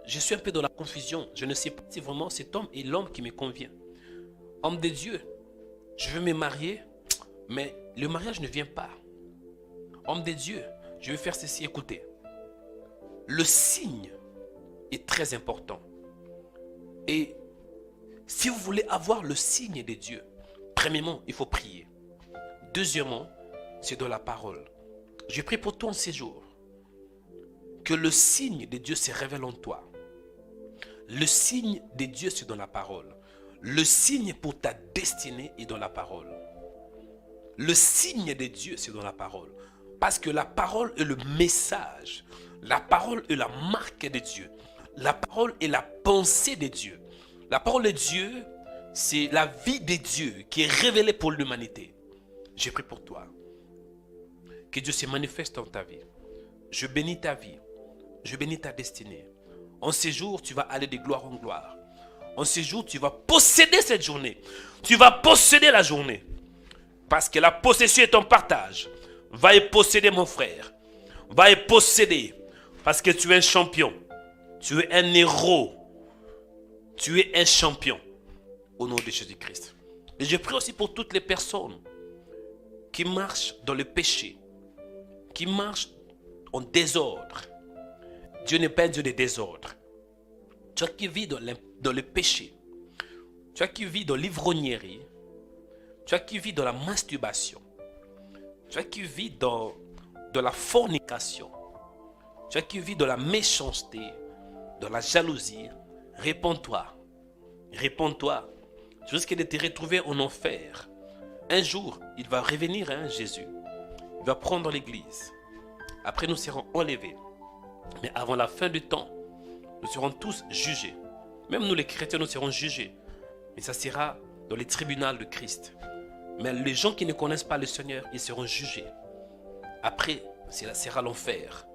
[SPEAKER 2] je suis un peu dans la confusion. Je ne sais pas si vraiment cet homme est l'homme qui me convient. Homme de Dieu, je veux me marier, mais le mariage ne vient pas. Homme de Dieu, je veux faire ceci, écoutez. Le signe est très important. Et si vous voulez avoir le signe de Dieu, premièrement, il faut prier. Deuxièmement, c'est dans la parole. Je prie pour toi en ces jours. Que le signe de Dieu se révèle en toi. Le signe de Dieu, c'est dans la parole. Le signe pour ta destinée est dans la parole. Le signe de Dieu, c'est dans la parole. Parce que la parole est le message. La parole est la marque de Dieu. La parole est la pensée de Dieu. La parole de Dieu, c'est la vie de Dieu qui est révélée pour l'humanité. Je prie pour toi. Que Dieu se manifeste dans ta vie. Je bénis ta vie. Je bénis ta destinée. En ces jours, tu vas aller de gloire en gloire. En ces jours, tu vas posséder cette journée. Tu vas posséder la journée. Parce que la possession est ton partage. Va y posséder, mon frère. Va y posséder. Parce que tu es un champion. Tu es un héros. Tu es un champion. Au nom de Jésus-Christ. Et je prie aussi pour toutes les personnes qui marchent dans le péché. Qui marchent en désordre. Dieu n'est pas un Dieu de désordre. Toi qui vis dans le péché, toi qui vis dans l'ivrognerie, toi qui vis dans la masturbation, toi qui vis dans la fornication, toi qui vis dans la méchanceté, dans la jalousie, réponds-toi. Réponds-toi. Tu risques de te retrouver en enfer. Un jour, il va revenir, Jésus. Il va prendre l'église. Après, nous serons enlevés. Mais avant la fin du temps, nous serons tous jugés. Même nous les chrétiens, nous serons jugés. Mais ça sera dans les tribunaux de Christ. Mais les gens qui ne connaissent pas le Seigneur, ils seront jugés. Après, ça sera l'enfer.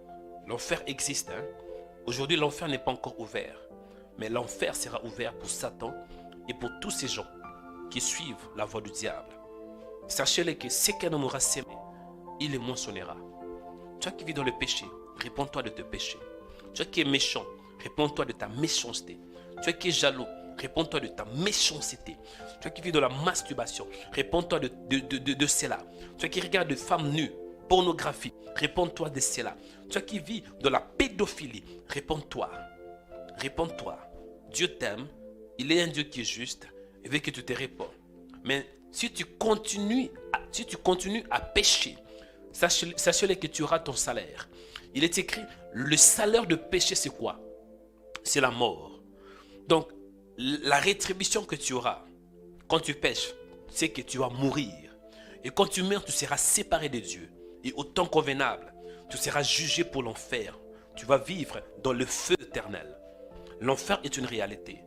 [SPEAKER 2] L'enfer existe. Aujourd'hui, l'enfer n'est pas encore ouvert. Mais l'enfer sera ouvert pour Satan et pour tous ces gens qui suivent la voie du diable. Sachez-le que ce qu'un homme aura sémé, il le moissonnera. Toi qui vis dans le péché, réponds-toi de tes péchés. Toi qui es méchant, réponds-toi de ta méchanceté. Toi qui es jaloux, réponds-toi de ta méchanceté. Toi qui vis dans la masturbation, réponds-toi de cela. Toi qui regardes des femmes nues, pornographie, réponds-toi de cela. Toi qui vis dans la pédophilie, réponds-toi. Réponds-toi. Dieu t'aime, il est un Dieu qui est juste, il veut que tu te réponds. Mais si tu continues à pécher, sachez-le que tu auras ton salaire. Il est écrit, le salaire de péché c'est quoi? C'est la mort. Donc, la rétribution que tu auras quand tu pêches, c'est que tu vas mourir. Et quand tu meurs, tu seras séparé de Dieu. Et au temps convenable, tu seras jugé pour l'enfer. Tu vas vivre dans le feu éternel. L'enfer est une réalité.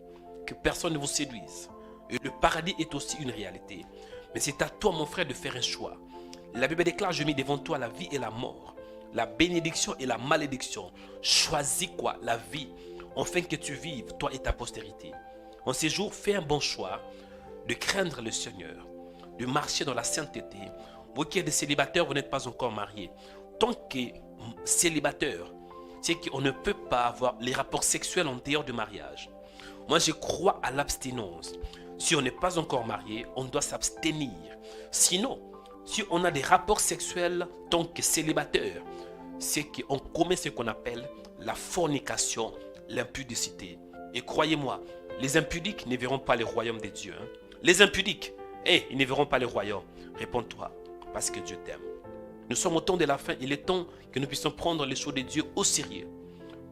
[SPEAKER 2] Que personne ne vous séduise. Et le paradis est aussi une réalité. Mais c'est à toi, mon frère, de faire un choix. La Bible déclare, je mets devant toi la vie et la mort, la bénédiction et la malédiction. Choisis quoi? La vie, afin que tu vives, toi et ta postérité. En ces jours, fais un bon choix de craindre le Seigneur, de marcher dans la sainteté. Vous qui êtes des célibataires, vous n'êtes pas encore mariés. Tant que célibataire, c'est qu'on ne peut pas avoir les rapports sexuels en dehors du mariage. Moi, je crois à l'abstinence. Si on n'est pas encore marié, on doit s'abstenir. Sinon, si on a des rapports sexuels tant que célibataire, c'est qu'on commet ce qu'on appelle la fornication, l'impudicité. Et croyez-moi, les impudiques ne verront pas le royaume de Dieu. Les impudiques, ils ne verront pas le royaume. Réponds-toi, parce que Dieu t'aime. Nous sommes au temps de la fin. Il est temps que nous puissions prendre les choses de Dieu au sérieux.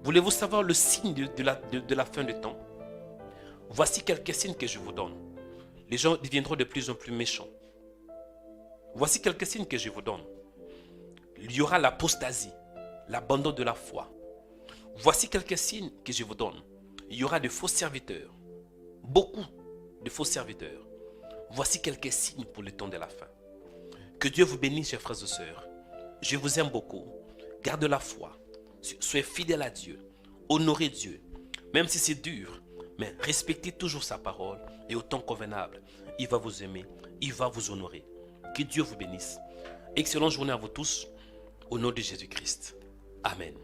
[SPEAKER 2] Voulez-vous savoir le signe de la fin du temps? Voici quelques signes que je vous donne. Les gens deviendront de plus en plus méchants. Voici quelques signes que je vous donne. Il y aura l'apostasie, l'abandon de la foi. Voici quelques signes que je vous donne. Il y aura de faux serviteurs. Beaucoup de faux serviteurs. Voici quelques signes pour le temps de la fin. Que Dieu vous bénisse, chers frères et sœurs. Je vous aime beaucoup. Gardez la foi. Soyez fidèles à Dieu. Honorez Dieu. Même si c'est dur, mais respectez toujours sa parole. Et au temps convenable, il va vous aimer. Il va vous honorer. Que Dieu vous bénisse. Excellente journée à vous tous. Au nom de Jésus-Christ. Amen.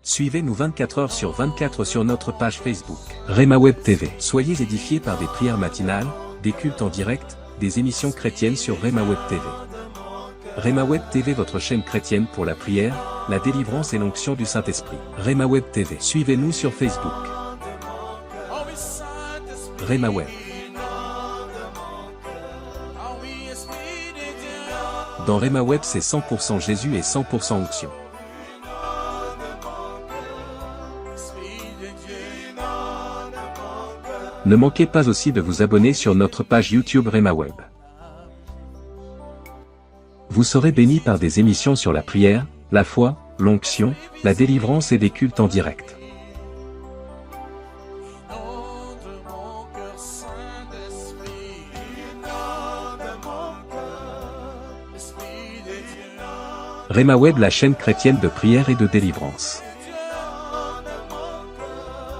[SPEAKER 1] Suivez-nous 24 heures sur 24 sur notre page Facebook. Rema Web TV. Soyez édifiés par des prières matinales, des cultes en direct, des émissions chrétiennes sur Rema Web TV. Rema Web TV, votre chaîne chrétienne pour la prière, la délivrance et l'onction du Saint-Esprit. Rema Web TV. Suivez-nous sur Facebook. Rema Web. Dans Rema Web, c'est 100% Jésus et 100% onction. Ne manquez pas aussi de vous abonner sur notre page YouTube Rema Web. Vous serez bénis par des émissions sur la prière, la foi, l'onction, la délivrance et des cultes en direct. Rema Web, la chaîne chrétienne de prière et de délivrance.